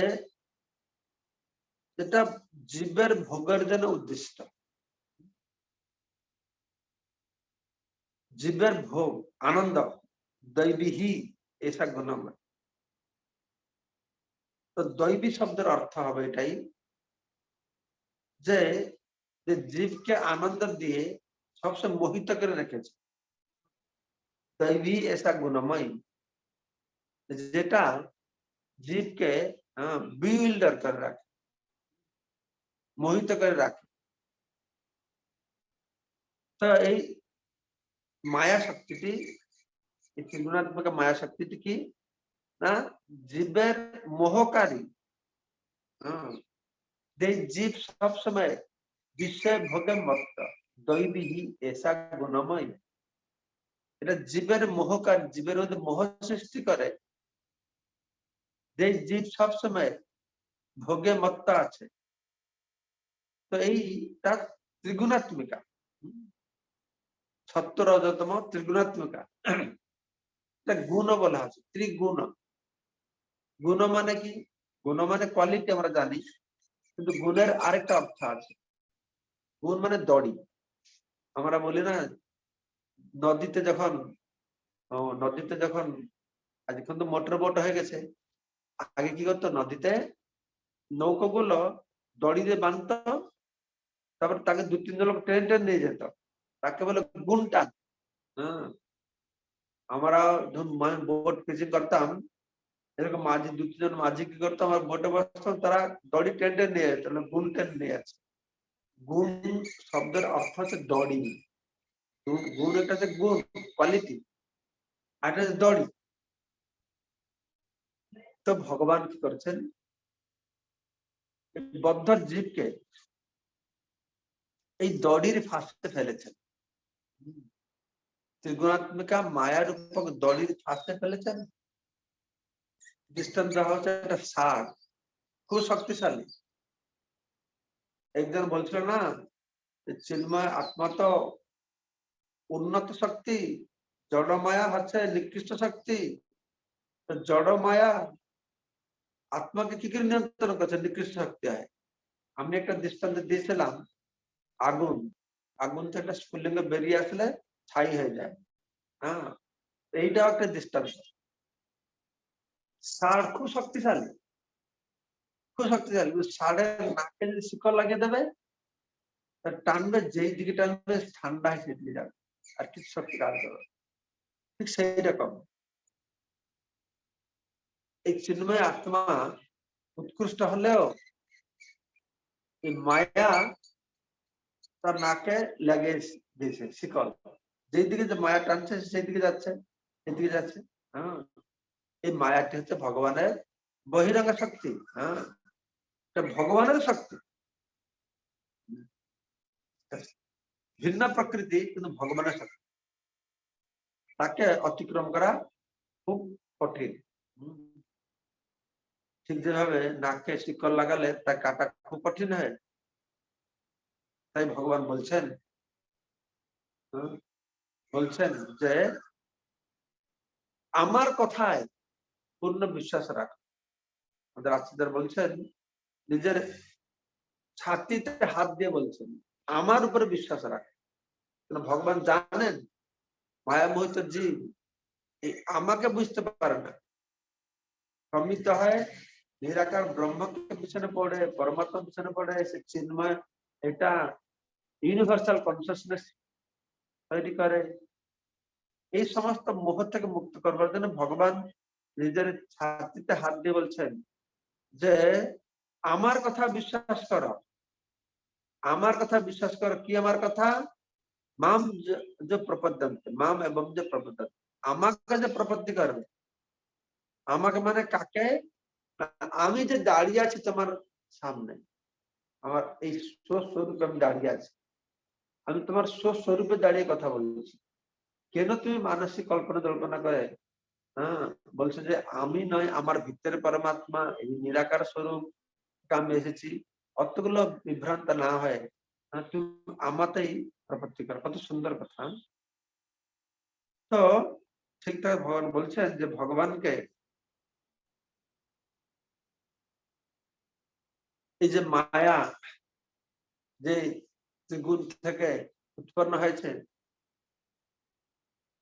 যেটা জীবের ভোগের জন্য উদ্দিষ্ট, জীবের ভোগ আনন্দ দৈবী এসা গুণময়। তো দৈবী শব্দের অর্থ হবে এটাই যে জীবকে আনন্দ দিয়ে সবসময় মোহিত করে রেখেছে, দৈবী এসা গুণময়। যেটা জীবকে বিউইল্ডার করে রাখে, মোহিত করে রাখে। তো এই মায়া শক্তিটি, এই ত্রিগুণাত্মক মায়া শক্তিটি কি না জীবের মোহকারী। যে জীব সবসময় বিষয় ভোগে মত্ত দৈবী এসা গুণময়, এটা জীবের মোহকার, জীবের মধ্যে মোহ সৃষ্টি করে। যে জীব সবসময় ভোগে মত্ত আছে, তো এই তার ত্রিগুণাত্মিকা, সত্য রজতম ত্রিগুণাত্মিকা, এটা গুণ বলা আছে। ত্রিগুণ, গুণ মানে কি? গুণ মানে কোয়ালিটি আমরা জানি, কিন্তু গুণের আরেকটা অর্থ আছে। গুণ মানে দড়ি। আমরা বলি না নদীতে যখন আজকাল তো মোটর বোট হয়ে গেছে, আগে কি করতো নদীতে নৌকো গুলো দড়ি দিয়ে বাঁধতো, তারপর তাকে 2-3 জন লোক টেনে টেনে নিয়ে যেত, তাকে বলে গুণ টান। হ্যাঁ, আমরা যখন বোট ফিশিং করতাম, এরকম মাঝি 2-3 জন মাঝি কি করতো, আমার বোটে বসতাম, তারা দড়ি টেনে টেনে নিয়ে যেত, গুণ টেনে নিয়ে যাচ্ছে। গুণ শব্দের অর্থ হচ্ছে দড়ি। গুণ একটা হচ্ছে গুণ কোয়ালিটি, আর একটা হচ্ছে দড়ি। তো ভগবান কি করছেন, বদ্ধ জীবকে এই দড়ির ফাঁসে ফেলেছেন। ত্রিগুণাত্মিকা মায়ার উপর দড়ির ফাঁসে ফেলেছেন। দৃষ্টান্ত দেওয়া হচ্ছে একটা ষাঁড়, খুব শক্তিশালী। একজন বলছিল না, চিন্ময় আত্মা তো উন্নত শক্তি, জড় মায়া হচ্ছে নিকৃষ্ট শক্তি। তো জড় মায়া আত্মাকে কি করে নিয়ন্ত্রণ করছে? নিকৃষ্ট শক্তি হয়। আমি একটা দৃষ্টান্ত দিয়েছিলাম, আগুন। আগুন থেকে একটা স্ফুলিঙ্গ বেরিয়ে আসলে ছাই হয়ে যায়। হ্যাঁ, এইটাও একটা দৃষ্টান্ত। ষাঁড় খুব শক্তিশালী, খুব শক্তিশালী। ষাঁড়ের নাকে যদি শিকড় লাগিয়ে দেবে, টানবে, যেই দিকে টানবে ঠান্ডা হয়ে সেদিকে যাবে, আর কিছু শক্তি কাজ করবে। ঠিক সেই রকম এই চিন্ময় আত্মা উৎকৃষ্ট হলেও এই মায়া তার নাকে লাগিয়ে দিয়েছে শিকল। যেই দিকে যে মায়া টানছে সেই দিকে যাচ্ছে, সেদিকে যাচ্ছে। হ্যাঁ, এই মায়াটি হচ্ছে ভগবানের বহিরঙ্গ শক্তি। হ্যাঁ, এটা ভগবানের শক্তি, ভিন্ন প্রকৃতি, কিন্তু ভগবানের শক্তি। তাকে অতিক্রম করা খুব কঠিন। ঠিক যেভাবে নাকে শিকল লাগালে তা কাটা খুব কঠিন হয়, তাই ভগবান বলছেন, বলছেন যে আমার কথায় পূর্ণ বিশ্বাস রাখ। আমাদের আচার্য বলছেন, নিজের ছাতিতে হাত দিয়ে বলছেন আমার উপরে বিশ্বাস রাখ। ভগবান জানেন মায়ামোহিত জীব আমাকে বুঝতে পারে না, ভ্রমিত হয়, নিরাকার ব্রহ্মকে পিছনে পড়ে, পরমাত্মা পিছনে পড়ে, সে চিন্ময় এটা ইউনিভার্সাল কনসিয়াসনেস তৈরি করে। এই সমস্ত মোহ থেকে মুক্ত করবার জন্য ভগবান নিজের ছাতিতে হাত দিয়ে বলছেন যে আমার কথা বিশ্বাস করো, আমার কথা বিশ্বাস করো। কি আমার কথা? মাম যে প্রপদ্যন্তে, মাম এবং যে প্রপদ্যন্তে, আমাকে যে প্রপত্তি করবে। আমাকে মানে কাকে? আমি যে দাঁড়িয়ে আছি তোমার সামনে, আমার এই স্বস্বরূপে আমি দাঁড়িয়ে আছি, আমি তোমার স্বস্বরূপে দাঁড়িয়ে কথা বলছি। কেন তুমি মানসিক কল্পনা জল্পনা করে বলছে যে আমি নয়, আমার ভিতরে পরমাত্মা, এই নিরাকার স্বরূপ আমি এসেছি। অতগুলো বিভ্রান্ত না হয় তুমি আমাতেই প্রপত্তি করো। কত সুন্দর কথা। তো ঠিকঠাক ভগবান বলছেন যে ভগবানকে এই যে মায়া যে ত্রিগুণ থেকে উৎপন্ন হয়েছে,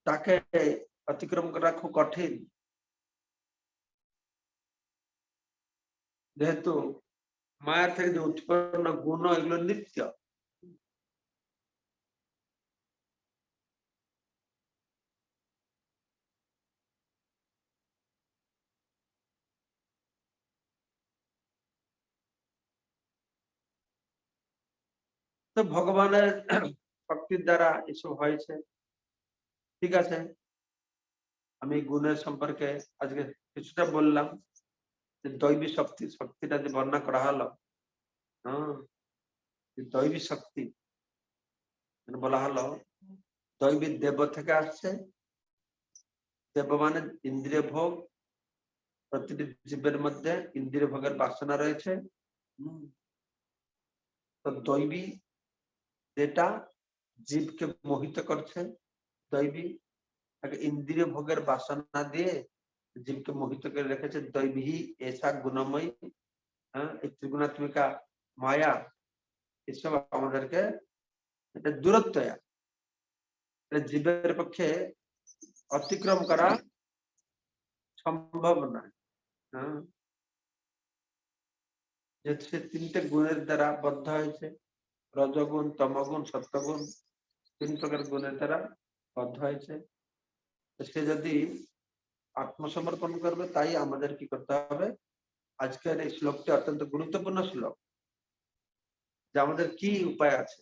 তাকে অতিক্রম করা খুব কঠিন। যেহেতু মায়ার থেকে যে উৎপন্ন গুণ, এগুলো নিত্য। তো ভগবানের শক্তির দ্বারা এসব হয়েছে। ঠিক আছে, আমি গুণের সম্পর্কে আজকে কিছুটা বললাম, যে দৈবী শক্তিটা যে বর্ণনা করা হলো, হ্যাঁ, দৈবী শক্তি বলা হলো দৈবী দেব থেকে আসছে। দেব মানে ইন্দ্রিয় ভোগ, প্রতিটি জীবের মধ্যে ইন্দ্রিয় ভোগের বাসনা রয়েছে। তো দৈবী যেটা জীবকে মোহিত করছে, দৈবী ইন্দ্রিয় ভোগের বাসনা দিয়ে জীবকে মোহিত করে রেখেছে। দৈবী এসা গুণময়ী, হ্যাঁ, এই ত্রিগুণাত্মিকা মায়া, এসব আমাদেরকে এটা দূরত্ব, জীবের পক্ষে অতিক্রম করা সম্ভব নয়। হ্যাঁ, সে তিনটে গুণের দ্বারা বদ্ধ হয়েছে, রজগুণ, তমগুণ, সত্যগুণ, 3 প্রকার গুণের দ্বারা বদ্ধ হয়েছে। সে যদি আত্মসমর্পণ করবে, তাই আমাদের কি করতে হবে। আজকের এই শ্লোকটি অত্যন্ত গুরুত্বপূর্ণ শ্লোক, যে আমাদের কি উপায় আছে।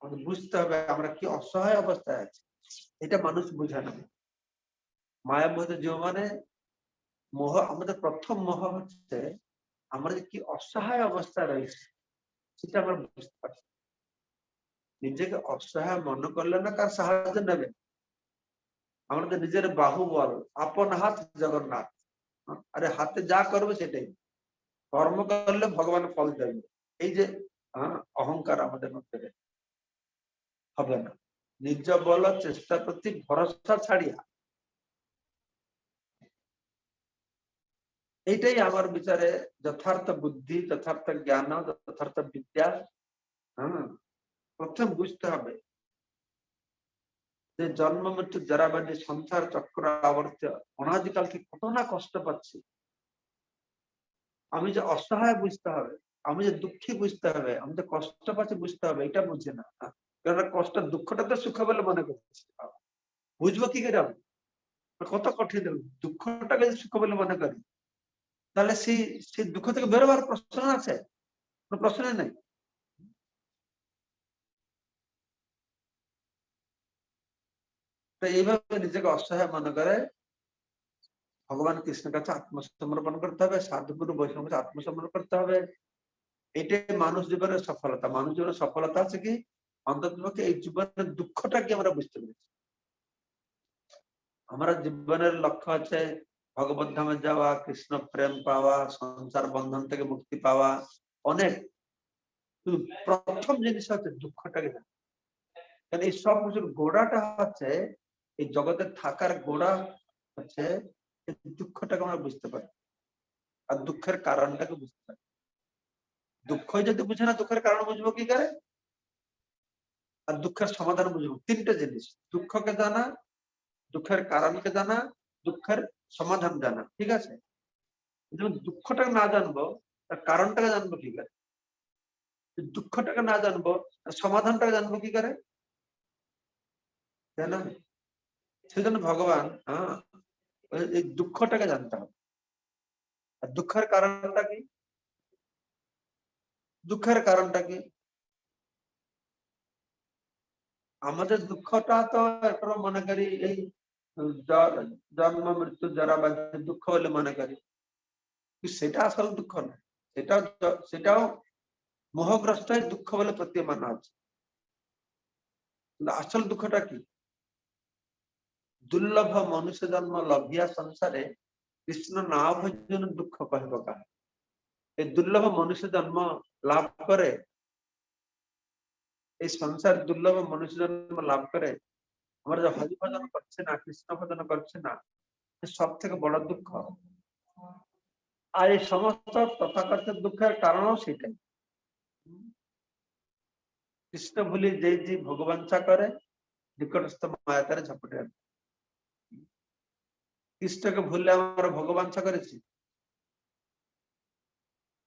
আমাদের বুঝতে হবে আমরা কি অসহায় অবস্থায় আছি, এটা মানুষ বুঝে না। মায়ার মধ্যে জীবনে মোহ, আমাদের প্রথম মোহ হচ্ছে আমরা কি অসহায় অবস্থায় রয়েছে, সেটা আমরা বুঝতে পারছি। নিজেকে অসহায় মনে করলে না কার সাহায্য নেবে। আমাদের নিজের বাহুবল, আপন হাত জগন্নাথ। আরে হাতে যা করবে সেটাই, কর্ম করলে ভগবান ফল দেবে। এই যে অহংকার আমাদের মধ্যে হবে না। নিজ বল চেষ্টা প্রতি ভরসা ছাড়িয়া, এইটাই আমার বিচারে যথার্থ বুদ্ধি, যথার্থ জ্ঞান, যথার্থ বিদ্যা। প্রথম বুঝতে হবে যে জন্ম মৃত্যু জরাবাদী সংসার চক্র আবর্ত অনাদিকাল থেকে কত না কষ্ট পাচ্ছি। আমি যে অসহায় বুঝতে হবে, আমি যে দুঃখী বুঝতে হবে, আমি যে কষ্ট পাচ্ছি বুঝতে হবে, এটা বুঝে না। কারণ কষ্ট, দুঃখটা তো সুখ বলে মনে করছি, বুঝবো কি করে আমি? কত কঠিন। দুঃখটাকে যদি সুখ বলে মনে করি, তাহলে সেই দুঃখ থেকে বেরোবার প্রশ্ন আছে? কোনো প্রশ্নই নেই। তো এইভাবে নিজেকে অসহায় মনে করে ভগবান কৃষ্ণের কাছে আত্মসমর্পণ করতে হবে, সাধুগুরু বৈষ্ণব কাছে আত্মসমর্পণ করতে হবে। এটাই মানুষ জীবনের সফলতা। মানুষ জীবনের সফলতা আছে কি, অন্তত এই জীবনের দুঃখটাকে আমরা বুঝতে পেরেছি। আমরা জীবনের লক্ষ্য আছে ভগবত ধামে যাওয়া, কৃষ্ণ প্রেম পাওয়া, সংসার বন্ধন থেকে মুক্তি পাওয়া, অনেক। প্রথম জিনিস হচ্ছে দুঃখটাকে জানা। কারণ এই সব কিছুর গোড়াটা হচ্ছে, এই জগতে থাকার গোড়া হচ্ছে দুঃখটাকে আমরা বুঝতে পারি, আর দুঃখের কারণটাকে বুঝতে পারি। দুঃখ যদি বুঝে না, দুঃখের কারণ বুঝবো কি করে, আর দুঃখের সমাধান বুঝবো। 3টে জিনিস, দুঃখকে জানা, দুঃখের কারণকে জানা, দুঃখের সমাধান জানা। ঠিক আছে, যেমন দুঃখটাকে না জানবো, তার কারণটাকে জানবো কি করে? দুঃখটাকে না জানবো, সমাধানটাকে জানবো কি করে? তাই না? সেজন্য ভগবান এই দুঃখটাকে জানতে হবে। আর দুঃখের কারণটা কি? দুঃখের কারণটা কি? আমাদের দুঃখটা তো এখনো মনে করি এই জন্ম মৃত্যু জরা বা দুঃখ বলে মনে করি, সেটা আসল দুঃখ না। সেটাও মোহগ্রস্ত দুঃখ বলে প্রতীয়মান আছে। আসল দুঃখটা কি? দুর্লভ মনুষ্য জন্ম লভিয়া সংসারে কৃষ্ণ না ভজন দুঃখ কহিব কাহে। এই দুর্লভ মনুষ্য জন্ম লাভ করে, এই সংসার দুর্লভ মনুষ্য জন্ম লাভ করে আমরা যে হরি ভজন করছে না, কৃষ্ণ ভজন করছে না, সব থেকে বড় দুঃখ। আর এই সমস্ত তথাকথিত দুঃখের কারণও সেটাই। কৃষ্ণ ভুলি যে যে ভগবাঞ্ছা করে, নিকটস্থ মায়াতারে ঝপটে। কৃষ্ণকে ভুললে আমরা ভগবাঞ্ছা করেছি।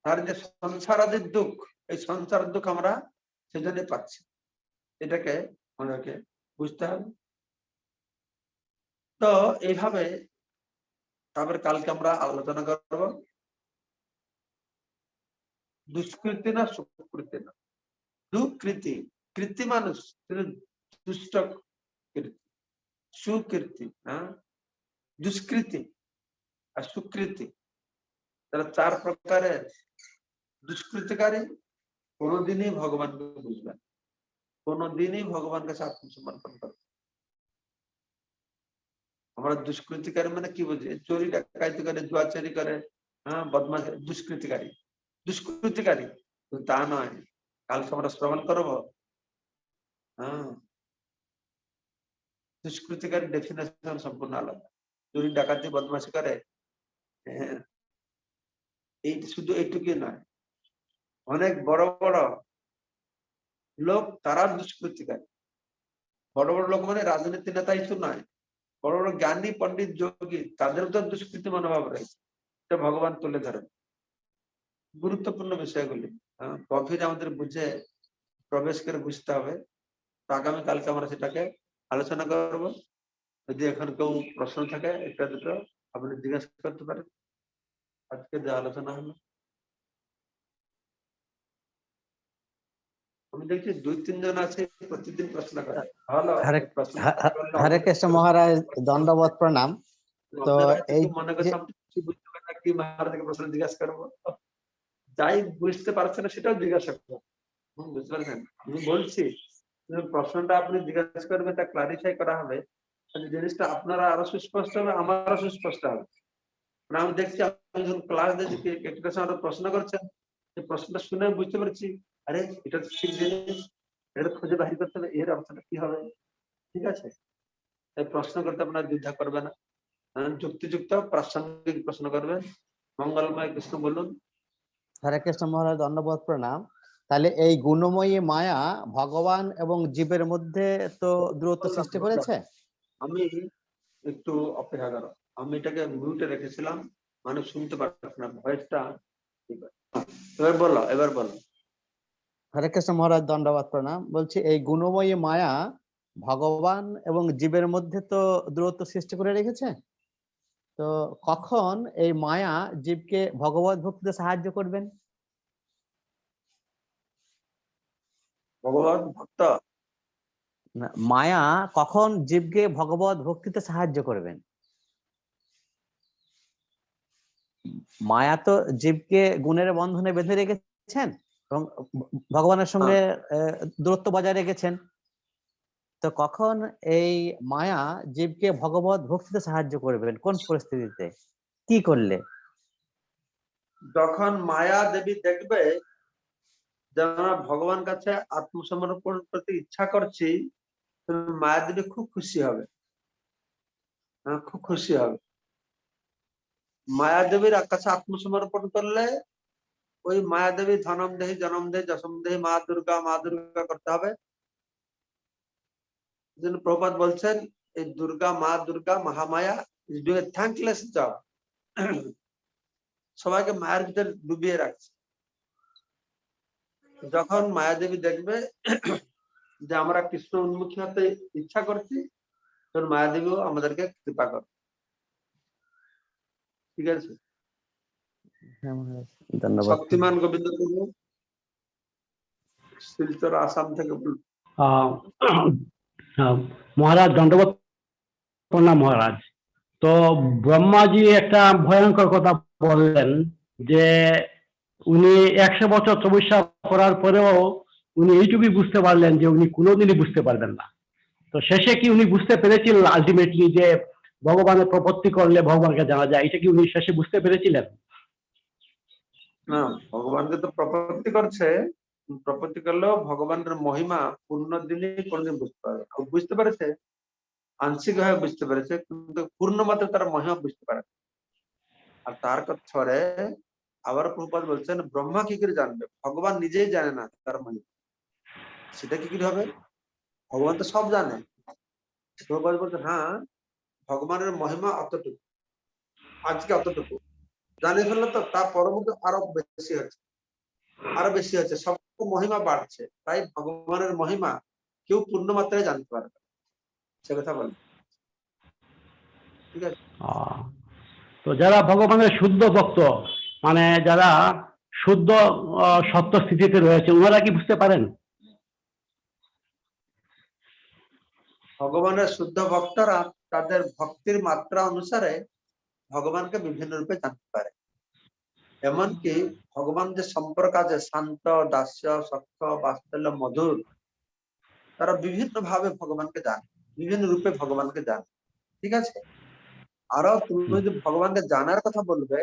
তার যে সংসারাদির দুঃখ, এই সংসার দুঃখ আমরা সেজন্য পাচ্ছি। এটাকে আমাদেরকে বুঝতে হবে। তো এইভাবে তারপরে কালকে আমরা আলোচনা করব দুষ্কৃতি না সুকৃতি না। দুকৃতি, কৃতি মানুষ দুষ্ট কীর্তি, সুকীর্তি, হ্যাঁ, দুষ্কৃতি আর সুকৃতি, তারা 4 প্রকারের দুষ্কৃতিকারী কোনদিনই ভগবানকে বুঝবেন, কোনদিনই ভগবানকে আত্মসমর্পণ করবে। আমরা দুষ্কৃতিকারী মানে কি বুঝি? চোরি ডাকাতি করে, জুয়া চুরি করে, হ্যাঁ, বদমাশ, দুষ্কৃতিকারী, দুষ্কৃতিকারী তা নয়। কালকে আমরা শ্রবণ করবো, হ্যাঁ, দুষ্কৃতিকারী ডেফিনেশন সম্পূর্ণ আলাদা। চুরি ডাকাতি বদমাশি করে, হ্যাঁ, এই শুধু এইটুকুই নয়, অনেক বড় বড় লোক তারা দুষ্কৃতিকারী। বড় বড় লোক মানে রাজনীতি নেতাই তো নয়, বড় বড় জ্ঞানী পণ্ডিত যোগী তাদের তো দুষ্কৃতি মনোভাব রয়েছে, এটা ভগবান তুলে ধরেন। গুরুত্বপূর্ণ বিষয়গুলি গভীরে আমাদের বুঝে প্রবেশ করে বুঝতে হবে। তো আগামীকালকে আমরা সেটাকে আলোচনা করবো। যদি এখন কেউ প্রশ্ন থাকে একটা দুটো আপনি জিজ্ঞাসা করতে পারেন। আজকে যে আলোচনা হলো, আমি দেখছি 2-3 জন আছে প্রতিদিন প্রশ্ন করে। ভালো, হরে কৃষ্ণ মহারাজ, দণ্ডবত প্রণাম। তো এই মনে করছে আমি বুঝতে পারি না, কি মহারাজকে প্রশ্ন জিজ্ঞাসা করবো, যাই বুঝতে পারছে না সেটাও জিজ্ঞাসা করবো। বুঝতে পারছেন? আমি বলছি প্রশ্নটা আপনি জিজ্ঞাসা করবে, তা ক্লারিফাই করা হবে, জিনিসটা আপনারা আরো সুস্পষ্ট হবে, আমারও সুস্পষ্ট হবে। আমি দেখছি আপনি যখন ক্লাস দিচ্ছি একটা সময় প্রশ্ন করছেন, প্রশ্নটা শুনে বুঝতে পারছি, আরে এটা ঠিক জিনিস, এটা খুঁজে বাহির করতে হবে, এর অর্থটা কি হবে। ঠিক আছে, তাই প্রশ্ন করতে আপনার দ্বিধা করবে না, যুক্তিযুক্ত প্রাসঙ্গিক প্রশ্ন করবেন। মঙ্গলময় কৃষ্ণ বলুন। হরে কৃষ্ণ মহারাজ, দণ্ডবত প্রণাম। তাহলে এই গুণময়ী মায়া ভগবান এবং জীবের মধ্যে তো দূরত্ব সৃষ্টি করেছে। আমি একটু অপেক্ষা করো, আমি এটাকে মিউটে রেখেছিলাম, মানে শুনতে পারছি না ভয়েসটা। এবার বলো, এবার বলো। হরে কৃষ্ণ মহারাজ, দণ্ডবত প্রণাম। বলছি এই গুণময়ী মায়া ভগবান এবং জীবের মধ্যে তো দূরত্ব সৃষ্টি করে রেখেছে। তো কখন এই মায়া জীবকে ভগবত ভক্তিতে সাহায্য করবেন? ভগবান ভক্ত মায়া কখন জীবকে ভগবত ভক্তিতে সাহায্য করবেন? মায়া তো জীবকে গুণের বন্ধনে বেঁধে রেখেছেন এবং ভগবানের সঙ্গে দূরত্ব বজায় রেখেছেন। তো কখন এই মায়া জীবকে ভগবত ভক্তিতে সাহায্য করবেন? কোন পরিস্থিতিতে, কি করলে? যখন মায়া দেবী দেখবে যে আমরা ভগবান কাছে আত্মসমর্পণ করতে ইচ্ছা করছি, মায়া দেবী খুব খুশি হবে, খুব খুশি হবে। মায়া দেবীর কাছে আত্মসমর্পণ করলে ওই মায়া দেবী ধনম দেহি জনম দেহি যশম দেহি মা দুর্গা করতে হবে। প্রভুপাদ বলছেন এই মা Durga Mahamaya is doing a thankless job. সবাইকে মায়ের ভিতরে ডুবিয়ে রাখছে। যখন মায়াদেবী দেখবে যে আমরা কৃষ্ণ উন্মুখী হতে ইচ্ছা করছি, তখন মায়াদেবীও আমাদেরকে কৃপা করে। ঠিক আছে, শক্তিমান গোবিন্দ শিলচর আসাম থেকে মহারাজ, দণ্ডবত প্রণাম মহারাজ। তো ব্রহ্মাজি একটা ভয়ঙ্কর কথা বললেন যে উনি 100 বছর তপস্যা করার পরেও উনি এইটুকুই বুঝতে পারলেন যে উনি কোনোদিনই বুঝতে পারবেন না। তো শেষে কি উনি বুঝতে পেরেছিলেন আলটিমেটলি যে ভগবানের প্রপত্তি করলে ভগবানকে জানা যায়? এটা কি উনি শেষে বুঝতে পেরেছিলেন? না, ভগবানকে তো প্রপত্তি করছে, প্রপত্তি করলেও ভগবানের মহিমা পূর্ণ দিনে কোনদিন বুঝতে পারবে। বুঝতে পেরেছে, আংশিক ভাবে বুঝতে পেরেছে, কিন্তু পূর্ণ মাত্রা তার মহিমা বুঝতে পারে। আর তার কথারে আবার প্রভুপাদ বলছেন ব্রহ্মা কি করে জানবে? ভগবান নিজেই জানে না তার মহিমা, সেটা কি করে হবে? ভগবান তো সব জানে। প্রভুপাদ বলছেন হ্যাঁ, ভগবানের মহিমা অতটুকু, আজকে অতটুকু জানিয়ে ফেললো, তো তার পরবর্তী আরো বেশি হচ্ছে, আরো বেশি হচ্ছে, সব মহিমা বাড়ছে। তাই ভগবানের মহিমা কেউ পূর্ণ মাত্রায় জানতে পারবে, সে কথা বলে। ঠিক আছে, তো যারা ভগবানের শুদ্ধ ভক্ত, মানে যারা শুদ্ধ সত্য স্থিতিতে রয়েছে, ওনারা কি বুঝতে পারেন? ভগবানের শুদ্ধ ভক্তরা তাদের ভক্তির মাত্রা অনুসারে ভগবানকে বিভিন্ন রূপে জানতে পারে। এমনকি ভগবান যে সম্পর্ক আছে শান্ত, দাস্য, সখ্য, বাৎসল্য, মধুর, তারা বিভিন্ন ভাবে ভগবানকে জানে, বিভিন্ন রূপে ভগবানকে জানে। ঠিক আছে? আরো তুমি যদি ভগবানকে জানার কথা বলবে,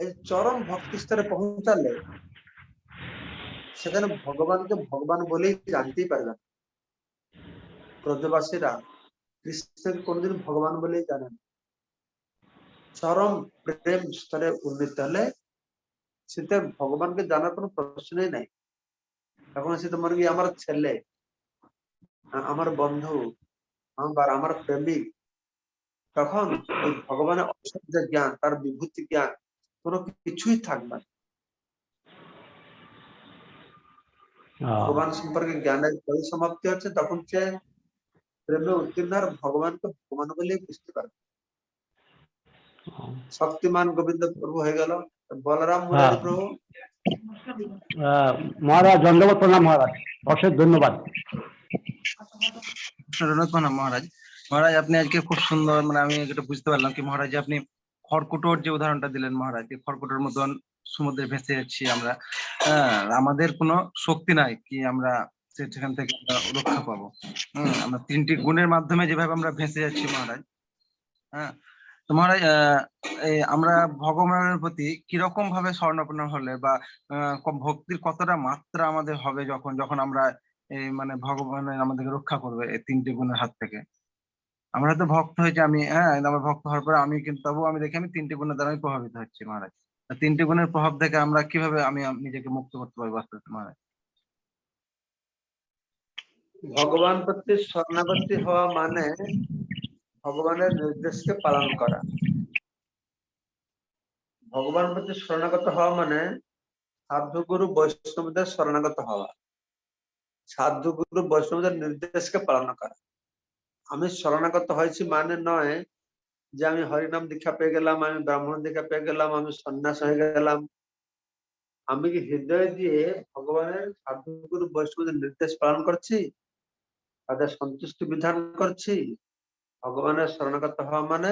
এই চরম ভক্তি স্তরে পৌঁছালে সেখানে ভগবানকে ভগবান বলেই জানতেই পারবে না। ব্রজবাসীরা কৃষ্ণকে কোনদিন ভগবান বলেই জানেন। চরম প্রেম স্তরে উন্নীত হলে সেটা ভগবানকে জানার কোনো প্রশ্নই নাই। তখন সে তোমার কি আমার ছেলে, আমার বন্ধু, আমার প্রেমিক, তখন ওই ভগবানের অসাধ্য জ্ঞান, তার বিভূতি জ্ঞান কোনো কিছুই থাকবে না। ভগবান সম্পর্কে জ্ঞানের পরিসমাপ্তি হচ্ছে তখন সে প্রেমে উত্তীর্ণ আর ভগবানকে ভগবান বলেই বুঝতে পারবে। শক্তিমান গোবিন্দ প্রভু হয়ে গেল, বলরাম মুরারি প্রভু। মহারাজ দণ্ডবত প্রণাম মহারাজ, অশেষ ধন্যবাদ। প্রণাম মহারাজ। মহারাজ আপনি আজকে খুব সুন্দর, মানে আমি যেটা বুঝতে পারলাম কি মহারাজ, আপনি খড়কুটোর যে উদাহরণটা দিলেন মহারাজ, খড়কুটোর মতন সমুদ্রে ভেসে যাচ্ছি আমরা, আমাদের কোনো শক্তি নাই কি আমরা সেখান থেকে রক্ষা পাবো। আমরা 3টি গুণের মাধ্যমে যেভাবে আমরা ভেসে যাচ্ছি মহারাজ। তো মহারাজ আমরা ভগবানের প্রতি কিরকম ভাবে শরণাপন্ন হলে বা ভক্তির কতটা মাত্রা আমাদের হবে যখন যখন আমরা এই মানে ভগবানের আমাদেরকে রক্ষা করবে এই 3টি গুণের হাত থেকে। আমরা তো ভক্ত হয়েছে, আমি আমার ভক্ত হওয়ার পরে আমি কিন্তু তবু আমি দেখি আমি 3টি গুণের দ্বারা আমি প্রভাবিত হচ্ছি মহারাজ। 3টি গুণের প্রভাব থেকে আমরা কিভাবে আমি নিজেকে মুক্ত করতে পারবো আস্তে আস্তে মহারাজ? ভগবান প্রতি শরণাগতি হওয়া মানে ভগবানের নির্দেশকে পালন করা। ভগবান প্রতি শরণাগত হওয়া মানে সাধু গুরু বৈষ্ণবদের শরণাগত হওয়া, সাধু গুরু বৈষ্ণবদের নির্দেশকে পালন করা। আমি শরণাগত হয়েছি মানে নয় যে আমি হরিনাম দীক্ষা পেয়ে গেলাম, আমি ব্রাহ্মণ দীক্ষা পেয়ে গেলাম, আমি সন্ন্যাস হয়ে গেলাম। আমি কি হৃদয় দিয়ে ভগবানের সাধু গুরু বৈষ্ণবদের নির্দেশ পালন করছি, তাদের সন্তুষ্টি বিধান করছি? ভগবানের শরণাগত হওয়া মানে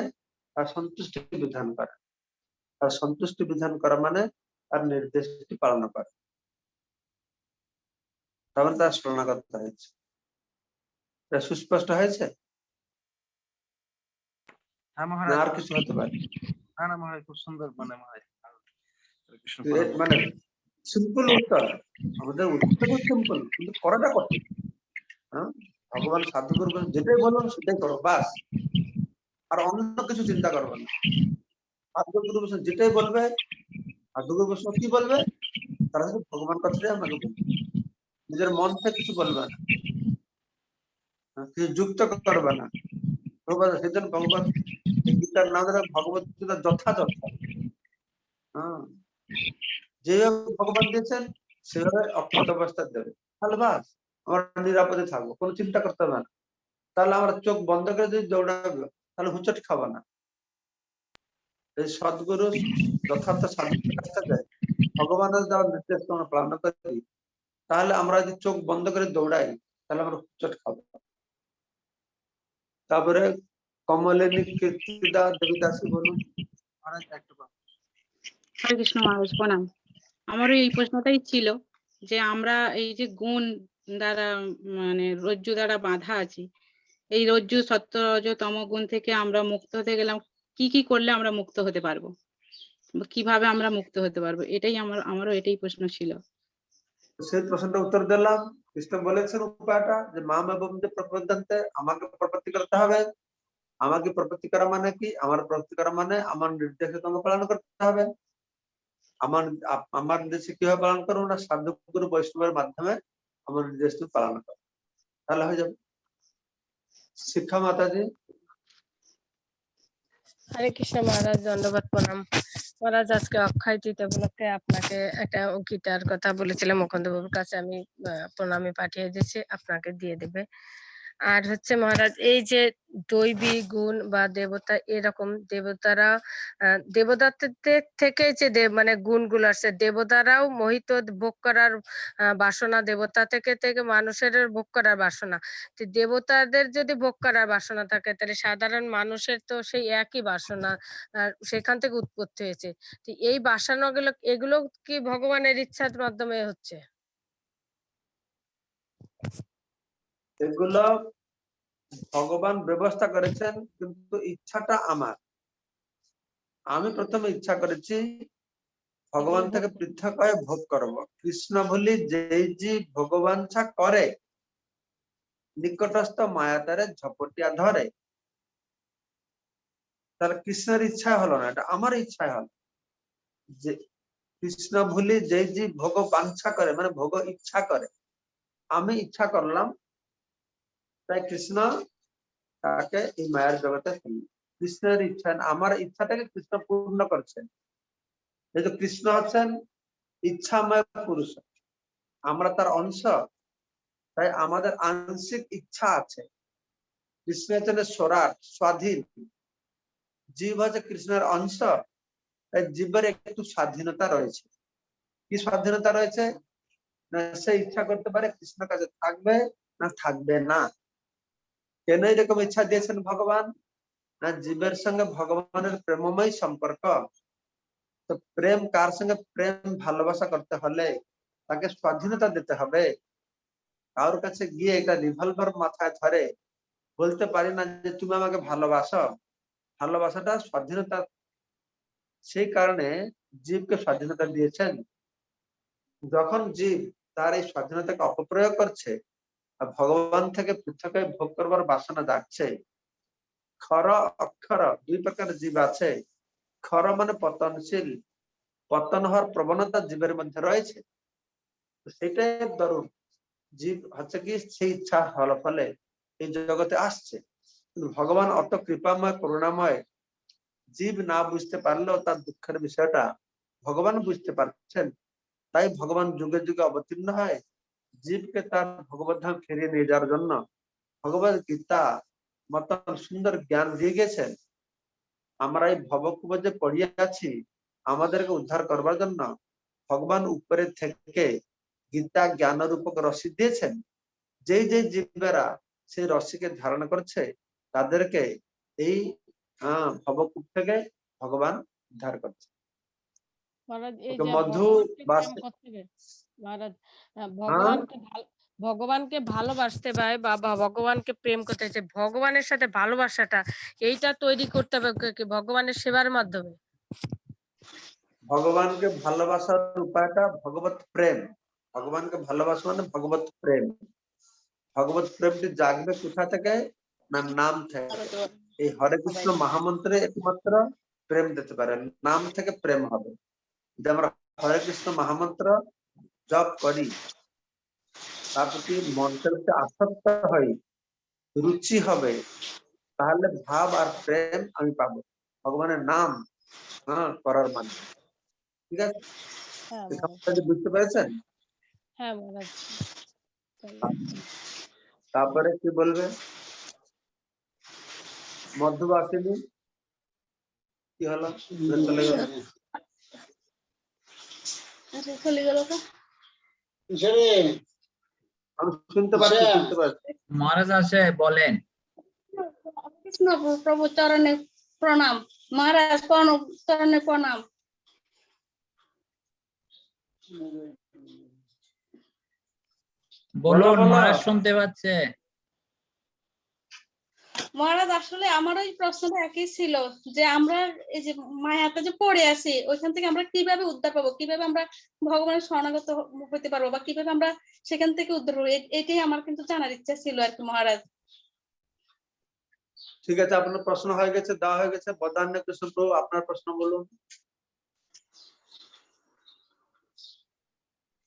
তার সন্তুষ্টি বিধান করা, তার সন্তুষ্টি বিধান করা মানে তার নির্দেশটি পালন করা, তখন তার শরণাগত হয়েছে। এটা সুস্পষ্ট হয়েছে? হ্যাঁ মহারাজ, আর কিছু হতে পারে? না মহারাজ, খুব সুন্দর মানে মহারাজ, মানে সিম্পল উত্তর, আমাদের উত্তর সিম্পল কিন্তু করাটা কঠিন। ভগবান সাধুগুরু যেটাই বলবেন সেটাই করো, বাস। আর অন্য কিছু চিন্তা করবে না। সাধুগুরু যেটাই বলবে, সাধুগুরু বৈষ্ণব কি বলবে তারা শুধু ভগবান কথাটাই আমাকে বলবে, নিজের মন থেকে কিছু বলবে না, কিছু যুক্ত করবে না। সেদিন ভগবান গীতার নাম ধরে ভগবত গীতা যথাযথ, যেভাবে ভগবান দিয়েছেন সেভাবে অক্ষত অবস্থায় দেবে, তাহলে বাস আমরা নিরাপদে থাকবো, কোনো চিন্তা করতে হবে না। তাহলে আমরা চোখ বন্ধ করে যদি দৌড়াবো তাহলে হুচট খাবো না। এই সদ্গুরু যথার্থ সাধুর কাছে যায়, ভগবানের দেওয়ার নির্দেশ আমরা পালন করি, তাহলে আমরা যদি চোখ বন্ধ করে দৌড়াই তাহলে আমরা হুচট খাবো। তারপরে কমলিনী কীর্তিদা দেবীদাসী বলুন। হরে কৃষ্ণ মহারাজ প্রণাম। আমারও এই প্রশ্নটাই ছিল যে আমরা এই যে গুণ দ্বারা মানে রজ্জু দ্বারা বাঁধা আছি, এই রজ্জু সত্য রজ তম গুণ থেকে আমরা মুক্ত হতে গেলাম, কি কি করলে আমরা মুক্ত হতে পারবো, কিভাবে আমরা মুক্ত হতে পারবো, এটাই আমারও এটাই প্রশ্ন ছিল। সেই প্রশ্নটা উত্তর দিলাম। কৃষ্ণ বলেছেন উপায়টা যে মাম এবং যে প্রপদ্যন্তে, আমাকে প্রপত্তি করতে হবে। আমাকে প্রপত্তি করা মানে কি? আমার প্রপত্তি করা মানে আমার নির্দেশে তোমাকে পালন করতে হবে। আমার নির্দেশে কিভাবে পালন করবো না, সাধু গুরু বৈষ্ণবের মাধ্যমে আমার নির্দেশ পালন করো, তাহলে হয়ে যাবে। শিক্ষা মাতাজি। হরে কৃষ্ণ মহারাজ, দণ্ডবত প্রণাম মহারাজ। আজকে অক্ষয় তৃতীয়া উপলক্ষে আপনাকে একটা গীতার কথা বলেছিলাম মুকুন্দ বাবুর কাছে, আমি প্রণামী পাঠিয়ে দিচ্ছি, আপনাকে দিয়ে দেবে। আর হচ্ছে মহারাজ এই যে দৈবী গুণ বা দেবতা, এরকম দেবতারা দেবতাদের থেকে যে মানে গুণগুলো আসছে, দেবতারাও মোহিত ভোগ করার বাসনা, দেবতা থেকে থেকে মানুষের ভোগ করার বাসনা। তো দেবতাদের যদি ভোগ করার বাসনা থাকে, তাহলে সাধারণ মানুষের তো সেই একই বাসনা, সেখান থেকে উৎপত্তি হয়েছে। তো এই বাসনাগুলো, এগুলো কি ভগবানের ইচ্ছার মাধ্যমে হচ্ছে? এগুলো ভগবান ব্যবস্থা করেছেন, কিন্তু ইচ্ছাটা আমার। আমি প্রথমে ইচ্ছা করেছি ভগবান থেকে পৃথক হয়ে ভোগ করব। কৃষ্ণ বলি যেই জীব ভগবান ছা করে, নিকটস্থ মায়াতারে ঝপটিয়া ধরে, তার কৃষ্ণের ইচ্ছা হলো না, এটা আমার ইচ্ছা হলো। যে কৃষ্ণ ভুলি যেই জীব ভোগ বাঞ্ছা করে, মানে ভোগ ইচ্ছা করে, আমি ইচ্ছা করলাম, তাই কৃষ্ণ তাকে এই মায়ের জগতে ফেলল। কৃষ্ণের ইচ্ছা, আমার ইচ্ছাটাকে কৃষ্ণ পূর্ণ করছেন। যেহেতু কৃষ্ণ হচ্ছেন ইচ্ছাময় পুরুষ, আমরা তার অংশ, তাই আমাদের আংশিক ইচ্ছা আছে। কৃষ্ণ হচ্ছেন স্বরাট, স্বাধীন। জীব হচ্ছে কৃষ্ণের অংশ, তাই জীবের একটু স্বাধীনতা রয়েছে। কি স্বাধীনতা রয়েছে? না সে ইচ্ছা করতে পারে কৃষ্ণ কাছে থাকবে না থাকবে না। কেন এরকম ইচ্ছা দিয়েছেন ভগবান? না জীবের সঙ্গে ভগবানের প্রেমময় সম্পর্ক। তো প্রেম, কার সঙ্গে প্রেম ভালোবাসা করতে হলে তাকে স্বাধীনতা দিতে হবে। কারোর কাছে গিয়ে একটা রিভলভার মাথায় ধরে বলতে পারি না যে তুমি আমাকে ভালোবাসো। ভালোবাসাটা স্বাধীনতা, সেই কারণে জীবকে স্বাধীনতা দিয়েছেন। যখন জীব তার এই স্বাধীনতাকে অপপ্রয়োগ করছে, আর ভগবান থেকে পৃথক হয়ে ভোগ করবার বাসনা যাচ্ছে। ক্ষর অক্ষর দুই প্রকার জীব আছে। ক্ষর মানে পতনশীল, পতন হওয়ার প্রবণতা জীবের মধ্যে রয়েছে। সেটাই দরুন জীব হচ্ছে কি সেই ইচ্ছা হল ফলে এই জগতে আসছে। কিন্তু ভগবান অত কৃপাময়, করুণাময়, জীব না বুঝতে পারলেও তার দুঃখের বিষয়টা ভগবান বুঝতে পারছেন। তাই ভগবান যুগে যুগে অবতীর্ণ হয় জীবকে তার ভগবত ধাম ফিরিয়ে নিয়ে যাওয়ার জন্য। ভগবত গীতা মতন সুন্দর জ্ঞান দিয়ে গেছেন। আমরা এই ভবকুব যে পড়িয়ে আছি, আমাদেরকে উদ্ধার করবার জন্য ভগবান উপরে থেকে গীতা জ্ঞান রূপক রশি দিয়েছেন। যেই যেই জীবেরা সেই রশিকে ধারণ করছে, তাদেরকে এই ভবকূপ থেকে ভগবান উদ্ধার করছে। মহারাজ এই ওকে যে মধু ভগবানকে বাস, প্রেম করতে হবে মহারাজ, হ্যাঁ ভগবানকে ভালোবাসতে পারে বা ভগবানকে প্রেম করতে চাই, ভগবানের সাথে ভালোবাসাটা এইটা তৈরি করতে হবে ভগবানের সেবার মাধ্যমে। ভগবানকে ভালোবাসার উপায়টা ভগবত প্রেম। ভগবানকে ভালোবাসা মানে ভগবত প্রেম। ভগবত প্রেমটি জাগবে কোথা থেকে? না নাম থেকে। এই হরে কৃষ্ণ মহামন্ত্রে একমাত্র প্রেম দিতে পারে, নাম থেকে প্রেম হবে। যদি আমরা হরে কৃষ্ণ মহামন্ত্র জপ করি, তার প্রতি মন্ত্রকে আসক্ত হই, রুচি হবে, তাহলে ভাব আর প্রেম আমি পাবো ভগবানের নাম করার মাধ্যমে। ঠিক আছে, বুঝতে পেরেছেন? হ্যাঁ মহারাজ। তারপরে কি বলবে? মধ্যবাসিনী কি হলো? চলে গেল, আমি শুনতে পাচ্ছি, শুনতে পাচ্ছি। মহারাজ আছে, বলেন। কৃষ্ণ প্রভু চরণে প্রণাম। মহারাজ চরণে প্রণাম। বলুন, বলো। মহারাজ শুনতে পাচ্ছে। মহারাজ আসলে আমার ওই প্রশ্নটা একই ছিল যে আমরা এই যে মায়াতে যে পড়ে আছি, ওইখান থেকে আমরা কিভাবে উদ্ধার পাবো, কিভাবে আমরা ভগবানের শরণাগত হতে পারবো, বা কিভাবে আমরা সেখান থেকে উদ্ধার হবো, এটাই আমার কিন্তু জানার ইচ্ছা ছিল আর কি মহারাজ। ঠিক আছে, আপনার প্রশ্ন হয়ে গেছে, দেওয়া হয়ে গেছে। বদান্য কৃষ্ণ প্রভু, আপনার প্রশ্ন বলুন।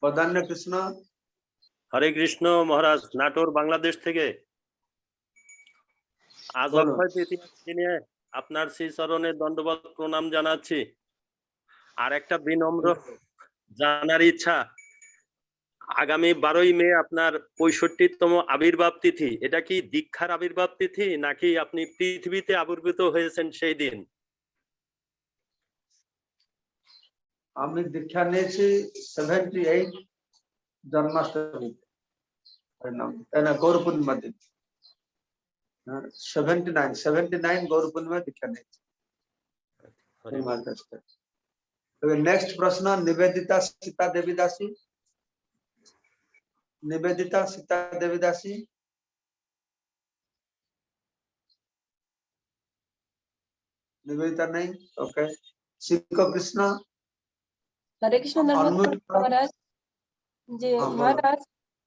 বদান্য কৃষ্ণ। হরে কৃষ্ণ মহারাজ, নাটোর বাংলাদেশ থেকে। আজ অক্ষয় তৃতীয়া দিনে আপনার শ্রী চরণে দণ্ডবত প্রণাম জানাচ্ছি। আর একটা বিনম্র জানার ইচ্ছা, আগামী 12ই মে আপনার 65তম আবির্ভাব তিথি, এটা কি দীক্ষার আবির্ভাব তিথি নাকি আপনি পৃথিবীতে আবির্ভূত হয়েছেন সেই দিন? আমি দীক্ষা নিয়েছি 78 জন্মাষ্টমী গৌর পূর্ণিমা দিন। 79 গৌর পূর্ণিমা দীক্ষা নিয়েছি। नेक्स्ट प्रश्न, निवेदिता सीता देवीदासी। निवेदिता सीता देवीदासी। निवेदिता नहीं, ओके। शिको कृष्ण। हरे कृष्ण धन्यवाद महाराज। जे महाराज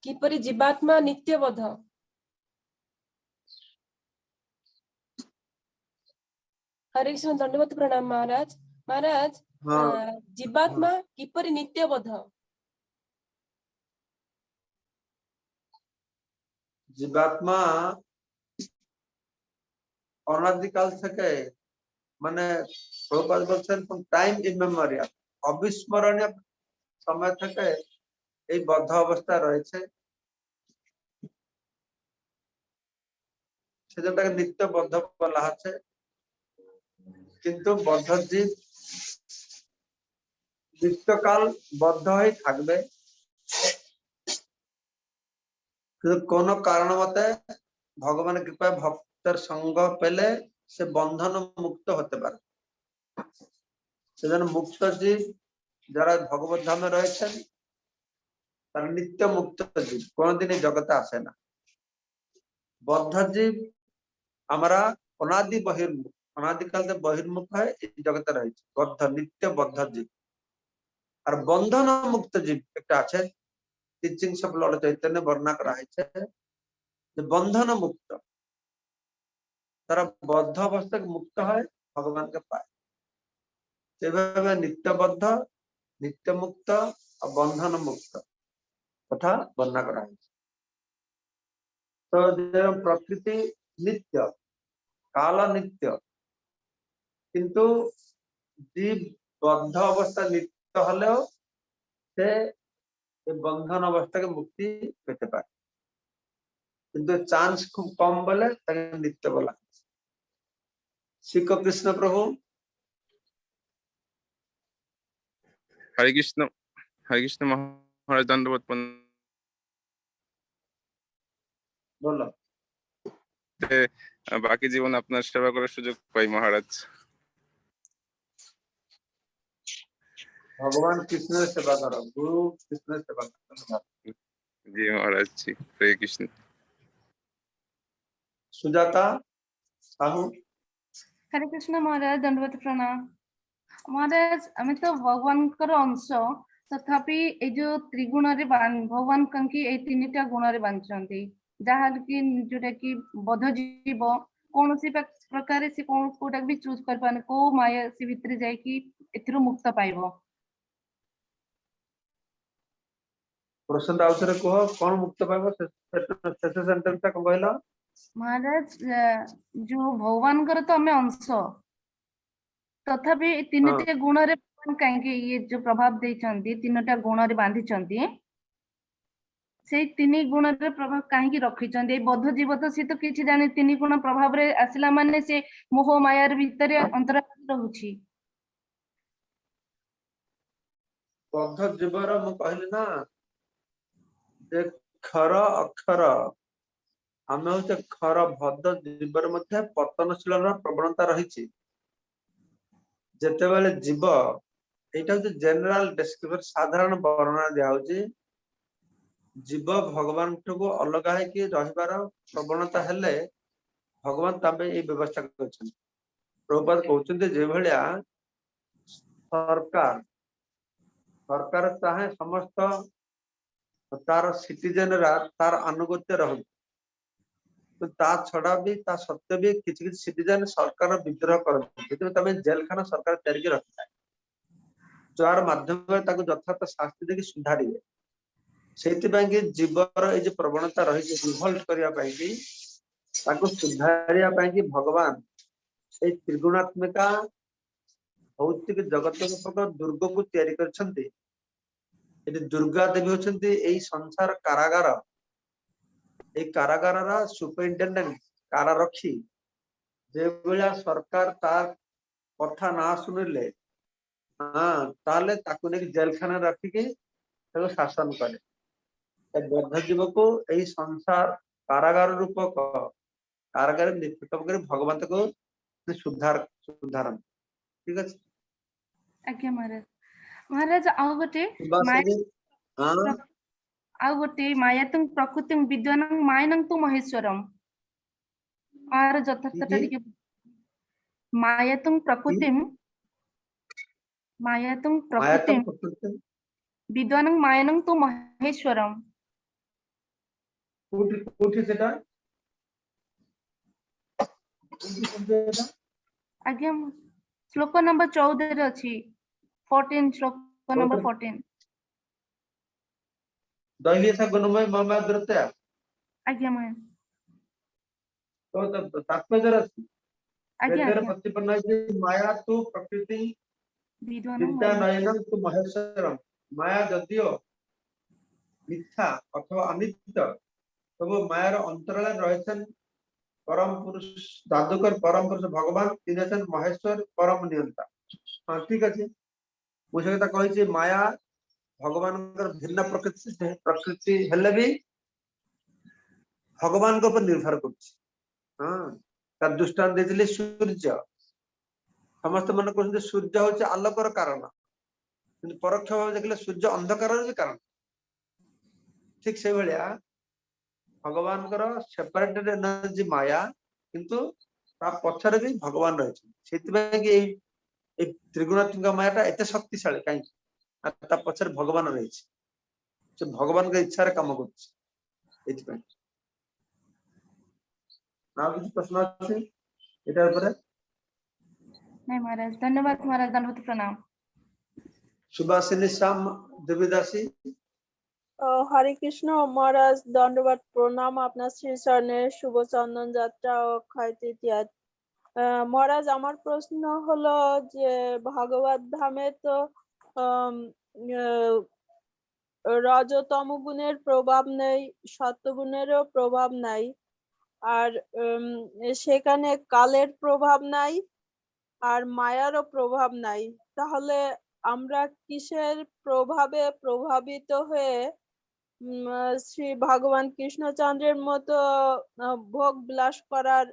किपरि जीवात्मा नित्यबोध। हरे कृष्ण दंडवत प्रणाम महाराज। महाराज जीवात्मा किपरि नित्यबोध। जीवात्मा অনাদিকাল থেকে মানে প্রভুপাদ বলছেন টাইম ইমেমোরিয়াল, অবিস্মরণীয় সময় থেকে এই বদ্ধ অবস্থা রয়েছে, সেজন্যটাকে নিত্য বদ্ধ বলা আছে। কিন্তু বদ্ধ জীব নিত্যকাল বদ্ধ হয়ে থাকবে, কিন্তু কোন কারণ মতে ভগবানের কৃপায় ভক্তের সঙ্গ পেলে সে বন্ধন মুক্ত হতে পারে। সেজন্য মুক্ত জীব যারা ভগবত ধামে রয়েছেন তারা নিত্য মুক্ত জীব, কোনদিন এই জগতে আসে না। বদ্ধ জীব আমরা অনাদি বহির্মুখ, অনাদিকাল বহির্মুখ হয়ে এই জগতে রয়েছে, বদ্ধ নিত্য বদ্ধ জীব। আর বন্ধন মুক্ত জীব একটা আছে, টিচিংস অফ লর্ড চৈতন্য বর্ণনা করা হয়েছে যে বন্ধন মুক্ত, তারা বদ্ধ অবস্থাকে মুক্ত হয় ভগবানকে পায়। সেভাবে নিত্যবদ্ধ, নিত্য মুক্ত আর বন্ধন মুক্ত কথা বর্ণনা করা হয়েছে। তো প্রকৃতি নিত্য, কাল নিত্য, কিন্তু জীব বদ্ধ অবস্থা নিত্য হলেও সে বন্ধন অবস্থাকে মুক্তি পেতে পারে, কিন্তু চান্স খুব কম বলে তাকে নিত্য বলা। শিক্ষক কৃষ্ণ প্রভু। হরে কৃষ্ণ মহারাজ দণ্ডবত বলো। বাকি জীবন আপনার সেবা করার সুযোগ পাই মহারাজ। ভগবান কৃষ্ণের সেবা করো, গুরু কৃষ্ণের সেবা করো। জি মহারাজ জি, হরে কৃষ্ণ। সুজাতা সাহু। हरे कृष्ण महाराज दंडवत प्रणाम महाराज। आम तो भगवान अंश, तथापि ये जो त्रिगुण भगवान कहीं ये 3टा गुण बांधते, जहाँ कि जोटा कि बद्ध जीव कौन सी प्रकार से कोटा भी चूज कर पाने को माया से भितर जाकि मुक्त पाइब। प्रश्न आउथरे कह कौन मुक्त पाइब, शेष सेंटेंस टा कहला। महाराज जो भगवान तो आम अंश, तथापि 3टे गुण कहीं ये जो प्रभाव देइछंती 3टा गुण बांधी से 3 गुण प्रभाव कहीं रखी बद्ध जीव तो सी तो किसी जाने 3 गुण प्रभाव रे आसला माने से मोह मायार भीतर अंतराल रहुछि। बद्ध जीवर मु कहली ना जे खर अक्षर आम हूँ खर बद्ध जीवर मध्य पतनशील प्रवणता रही। जेतेबेले जीव एटा हूँ जनरल डिस्क्रिप्शन, साधारण वर्णना दिया जीव भगवान को अलग है कि रहिबार प्रवणता हेले भगवान तबे ये व्यवस्था करछन। प्रभुपाद कहउछन्ते जे भलिया सरकार चाहे समस्त तार सिटीजन तार अनुगत्य रह, तो ता छड़ा भी ता सत्य भी किसी सिटीजन सरकार विद्रोह करते, तमें जेल खाना सरकार तैयारी रखता है, जार माध्यम यथार्थ शास्ति देकी सुधारे। से जीवर ये प्रवणता रही रिभल्ट करने सुधारिया भगवान ये त्रिगुणात्मिका भौतिक जगत दुर्ग को तैयारी करछन्ते। এটি দুর্গা দেবী হচ্ছেন এই সংসার কারাগার, এই কারাগারର সুপরিনটেন্ডেন্ট কারারক্ষী, যেভଳିଆ ସରକାର ତା କଥା ନା ଶୁଣିଲେ ତାହେଲେ ତାକୁ ନେଇକି ଜେଲଖାନାରେ ରଖିକି ତାକୁ ଶାସନ କରେ। ବଦ୍ଧ ଜୀବକୁ ଏଇ ସଂସାର କାରାଗାର ରୂପକ କାରାଗାର ନିକ୍ଷେପ କରି ଭଗବାନ ତାକୁ ସୁଧାରନ୍ତି। ଠିକ ଅଛି। ଆଜ୍ଞା ମହାରାଜ। ମହାରାଜ ଆଉ ଗୋଟେ ମାୟାତଂ ପ୍ରକୃତିଂ ବିଦ୍ୱାନଂ ମାୟନଂ ତୁ ମହେଶ୍ୱରମ୍। ଆର ଯଥାର୍ଥଟା ଟିକେ ମାୟାତଂ ପ୍ରକୃତିଂ ବିଦ୍ୱାନଂ ମାୟନଂ ତୁ ମହେଶ୍ୱରମ୍। କୋଉଠି ସେଟା? ଆଜ୍ଞା ଶ୍ଲୋକ ନମ୍ବର 14 ରେ ଅଛି। 14 ଶ୍ଲୋକ ନମ୍ବର 14। ଦୈହିକ ଗୁଣମୟ ମମା ଦ୍ରତ୍ୟା। ଆଜ୍ଞା ମା। ତ ତାତ୍ପର୍ଯ୍ୟ ଅଛି। ଆଜ୍ଞା ବେଦରେ ପ୍ରତିପନ୍ନ ହେଇଛି ମାୟା ତୁ ପ୍ରକୃତି ବିଦ୍ୟାନୟନଂ ତୁ ମହେଶ୍ୱରମ୍। ମାୟା ଯଦିଓ ମିଥ୍ୟା ଅଥବା ଅନିତ୍ୟ, তবু মায়ার অন্তরালে রয়েছেন পরম পুরুষ জাদুকর পরম পুরুষ ভগবান, তিনি আছেন মহেশ্বর পরম নিয়ন্তা। হ্যাঁ ঠিক আছে। ମୁଁ ସେ କଥା କହିଛି ମାୟା ଭଗବାନଙ୍କର ଭିନ୍ନ ପ୍ରକୃତି ହେଲେ ବି ଭଗବାନଙ୍କ ଉପରେ ନିର୍ଭର କରୁଛି। ତାର ଦୃଷ୍ଟାନ୍ତ ଦେଇଥିଲି ସୂର୍ଯ୍ୟ। ସମସ୍ତେ ମନେ କରୁଛନ୍ତି ସୂର୍ଯ୍ୟ ହଉଛି ଆଲୋକର କାରଣ, କିନ୍ତୁ ପରୋକ୍ଷ ଭାବେ ଦେଖିଲେ ସୂର୍ଯ୍ୟ ଅନ୍ଧକାରର ବି କାରଣ। ଠିକ ସେଇଭଳିଆ ଭଗବାନଙ୍କର ସେପାରେଟେଡ ଏନର୍ଜି ମାୟା, କିନ୍ତୁ ତା ପଛରେ ବି ଭଗବାନ ରହିଛନ୍ତି। ସେଥିପାଇଁ କି ଏଇ ତ୍ରିଗୁଣାତ୍ମିକ ମାୟାଟା ଏତେ ଶକ୍ତିଶାଳୀ କାହିଁକି? ତା ପଛରେ ଭଗବାନ ରହିଛି, ସେ ଭଗବାନଙ୍କ ଇଚ୍ଛାରେ କାମ କରୁଛି। ଏଥିପାଇଁ ଆଉ କିଛି ପ୍ରଶ୍ନ ଅଛି ଏଟା ଉପରେ? ନାଇଁ ମହାରାଜ, ଧନ୍ୟବାଦ ମହାରାଜ, ଦଣ୍ଡବତ ପ୍ରଣାମ। सुभाषिनी श्याम देवीदासी। হরে কৃষ্ণ মহারাজ, দণ্ডবাদ প্রণাম আপনার শ্রী চরণে, শুভ চন্দন যাত্রা ও অক্ষয় তৃতীয়া। মহারাজ আমার প্রশ্ন হলো যে ভগবত ধামে তো রজতম গুণের প্রভাব নেই, সত্যগুণেরও প্রভাব নাই, আর সেখানে কালের প্রভাব নাই, আর মায়ারও প্রভাব নাই। তাহলে আমরা কিসের প্রভাবে প্রভাবিত হয়ে শ্রী ভগবান কৃষ্ণচন্দ্রের মতো ভোগ বিলাস করার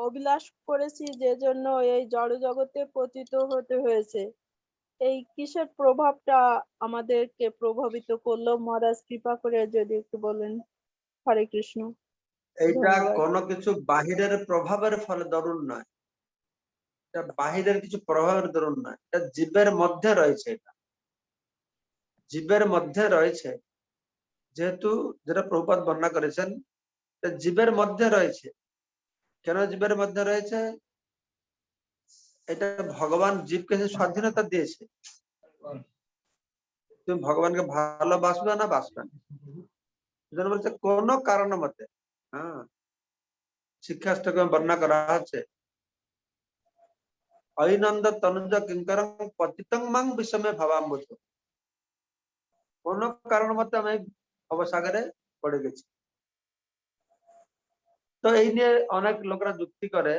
অভিলাষ করেছি, যে জন্য এই জড় জগতে পতিত হতে হয়েছে? এই কিসের প্রভাবটা আমাদেরকে প্রভাবিত করলো? মহারাজ কৃপা করে যদি একটু বলেন। হরে কৃষ্ণ। এইটা কোন কিছু বাহিরের প্রভাবের ফলে দরুন নয়, এটা বাহিরের কিছু প্রভাবের দরুন নয়, এটা জীবের মধ্যে রয়েছে। এটা জীবের মধ্যে রয়েছে, যেহেতু যেটা প্রভুপাদ বর্ণনা করেছেন, এটা জীবের মধ্যে রয়েছে। কেন জীবের মধ্যে রয়েছে? এটা ভগবান জীবকে স্বাধীনতা দিয়েছে, তুমি ভগবানকে ভালোবাসবে না বাসবে না। সেজন্য বলছে কোন কারণ মতে, শিক্ষাষ্টকে বর্ণনা করা আছে, ঐনন্দ তনুজ কিঙ্করং পতিতং মাং বিষমে ভাবাম্বুধ। কোন কারণ মতে আমি অবসাগরে পড়ে গেছি। তো এই নিয়ে অনেক লোকরা যুক্তি করে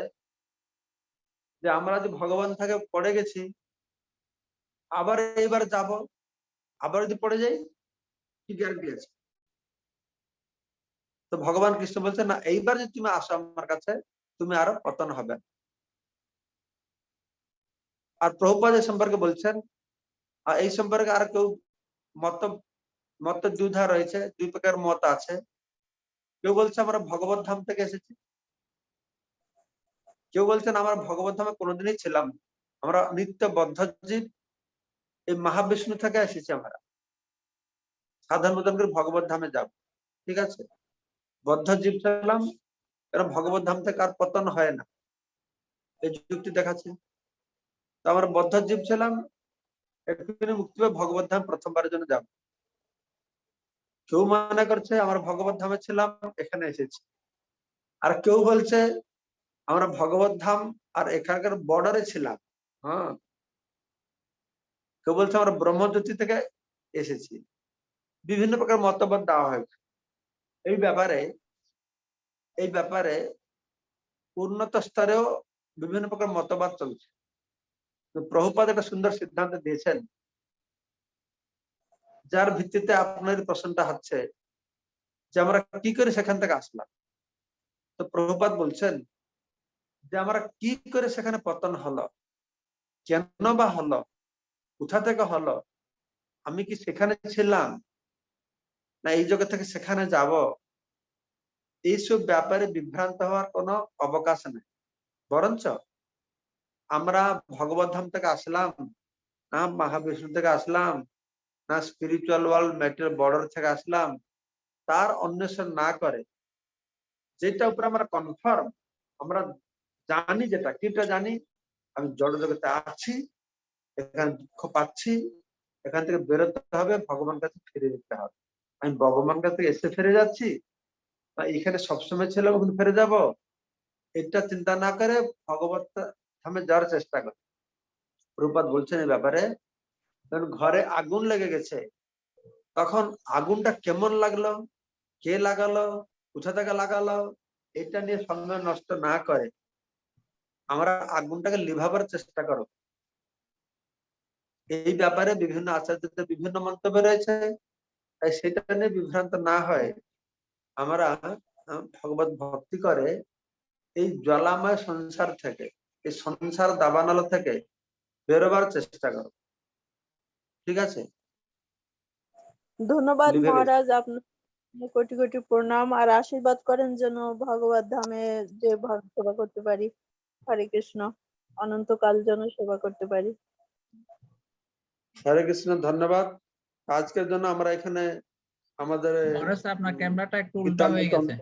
যে আমরা যদি ভগবান থেকে পড়ে গেছি, আবার এইবার যাব, আবার যদি পড়ে যাই কি গ্যারান্টি আছে? তো ভগবান কৃষ্ণ বলছে না, এইবার যদি তুমি আসো আমার কাছে, তুমি আরো পতন হবে। আর প্রভুপাদ এই সম্পর্কে বলছেন, আর এই সম্পর্কে আর কেউ মত দ্বিধা রয়েছে, দুই প্রকার মত আছে। কেউ বলছে আমরা ভগবত ধাম থেকে এসেছি, কেউ বলছেন আমরা ভগবত ধামে কোনোদিনই ছিলাম, আমরা নিত্য বদ্ধ জীব, এই মহাবিষ্ণু থেকে এসেছি। আমরা সাধারণ মতন করে ভগবত ধামে যাব, ঠিক আছে? বদ্ধ জীব ছিলাম, কারণ ভগবত ধাম থেকে আর পতন হয় না, এই যুক্তি দেখাচ্ছে। তো আমরা বদ্ধ জীব ছিলাম, এক্ষুনি মুক্তি পেয়ে ভগবত ধাম প্রথমবারের জন্য যাব। কেউ মনে করছে আমরা ভগবত ধামে ছিলাম, এখানে এসেছি। আর কেউ বলছে আমরা ভগবত ধাম আর এখানকার বর্ডারে ছিলাম। কেউ বলছে আমরা ব্রহ্মজ্যোতি থেকে এসেছি। বিভিন্ন প্রকার মতবাদ দেওয়া হয়েছে এই ব্যাপারে উন্নত স্তরেও বিভিন্ন প্রকার মতবাদ চলছে। তো প্রভুপাদ একটা সুন্দর সিদ্ধান্ত দিয়েছেন, যার ভিত্তিতে আপনার প্রশ্নটা হচ্ছে যে আমরা কি করে সেখান থেকে আসলাম। তো প্রভুপাদ বলছেন যে আমরা কি করে সেখানে পতন হলো, কেন বা হলো, কোথা থেকে হলো, আমি কি সেখানে ছিলাম না এই জগৎ থেকে সেখানে যাব, এইসব ব্যাপারে বিভ্রান্ত হওয়ার কোনো অবকাশ নেই। বরঞ্চ আমরা ভগবত ধাম থেকে আসলাম না মহাবিষ্ণু থেকে আসলাম না স্পিরিচুয়াল ওয়ার্ল্ড ম্যাটেরিয়াল বর্ডার থেকে আসলাম, তার অন্বেষণ না করে যেটা উপরে আমরা কনফার্ম, আমরা জানি, কিটা জানি, আমি জড় জগতে আছি, এখানে দুঃখ পাচ্ছি, এখান থেকে বেরোতে হবে, ভগবান কাছে ফিরে যেতে হবে। আমি ভগবান কাছে এসে ফিরে যাচ্ছি না এখানে সবসময় ছিলাম ওখানে ফিরে যাব, এটা চিন্তা না করে ভগবত ধামে যাওয়ার চেষ্টা করে। প্রভুপাদ বলছেন এই ব্যাপারে, ঘরে আগুন লেগে গেছে, তখন আগুনটা কেমন লাগলো, কে লাগালো, কোথা থেকে লাগালো, এটা নিয়ে সময় নষ্ট না করে আমরা আগুনটাকে লিভাবার চেষ্টা করো। এই ব্যাপারে বিভিন্ন আচার্যদের বিভিন্ন মন্তব্য রয়েছে, তাই সেটা নিয়ে বিভ্রান্ত না হয় আমরা ভগবত ভক্তি করে এই জ্বালাময় সংসার থেকে, এই সংসার দাবানল থেকে বেরোবার চেষ্টা করো। ঠিক আছে, ধন্যবাদ মহারাজ, আপনার কোটি কোটি প্রণাম আর আশীর্বাদ করেন যেন ভগবত ধামে যে সেবা করতে পারি। হরে কৃষ্ণ, অনন্তকাল যেন সেবা করতে পারি। হরে কৃষ্ণ, ধন্যবাদ। আজকের জন্য আমরা এখানে আমাদের মহারাজ আপনার ক্যামেরাটা একটু উল্টা হয়ে গেছে।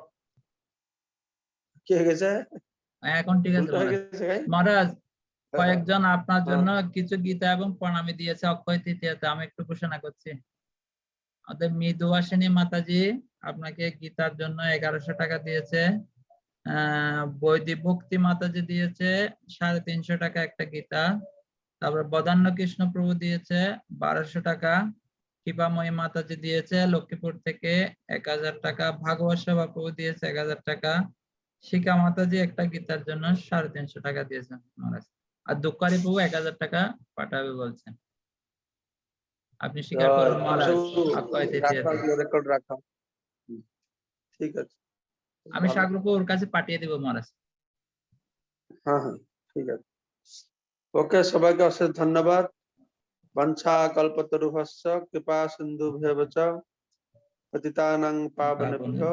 কি হয়ে গেছে? এখন ঠিক আছে মহারাজ। কয়েকজন আপনার জন্য কিছু গীতা এবং প্রণামী দিয়েছে অক্ষয় তৃতীয়াতে, আমি একটু ঘোষণা করছি। আমাদের মৃদুবাসিনী মাতাজি আপনাকে গীতার জন্য 1100 টাকা দিয়েছে। বৈদিক ভক্তি মাতাজি দিয়েছে 350 টাকা একটা গীতা। তারপর বদান্য কৃষ্ণ প্রভু দিয়েছে 1200 টাকা। কৃপাময়ী মাতাজি দিয়েছে লক্ষ্মীপুর থেকে 1000 টাকা। ভাগবত সেবা প্রভু দিয়েছে 1000 টাকা। শিখা মাতাজি একটা গীতার জন্য 350 টাকা দিয়েছে মহারাজ। আর দুঃখারি প্রভু 1000 টাকা পাঠাবে বলছেন। আপনি স্বীকার করুন মহারাজ। রেকর্ড রাখা, ঠিক আছে, আমি সাগরকে ওর কাছে পাঠিয়ে দেব মহারাজ। হ্যাঁ হ্যাঁ, ঠিক আছে। ওকে, সবাইকে অশেষ ধন্যবাদ। বঞ্ছা কল্পতরুভ্যশ্চ কৃপা সিন্ধুভ্যেব চ পতিতানাং পাবনেভ্যো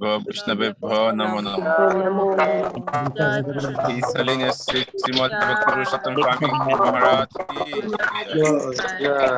বৈষ্ণবেভ্যো নমো নমঃ। শ্রীমদ্ ভক্তপুরুষোত্তম স্বামী মহারাজ কি জয়।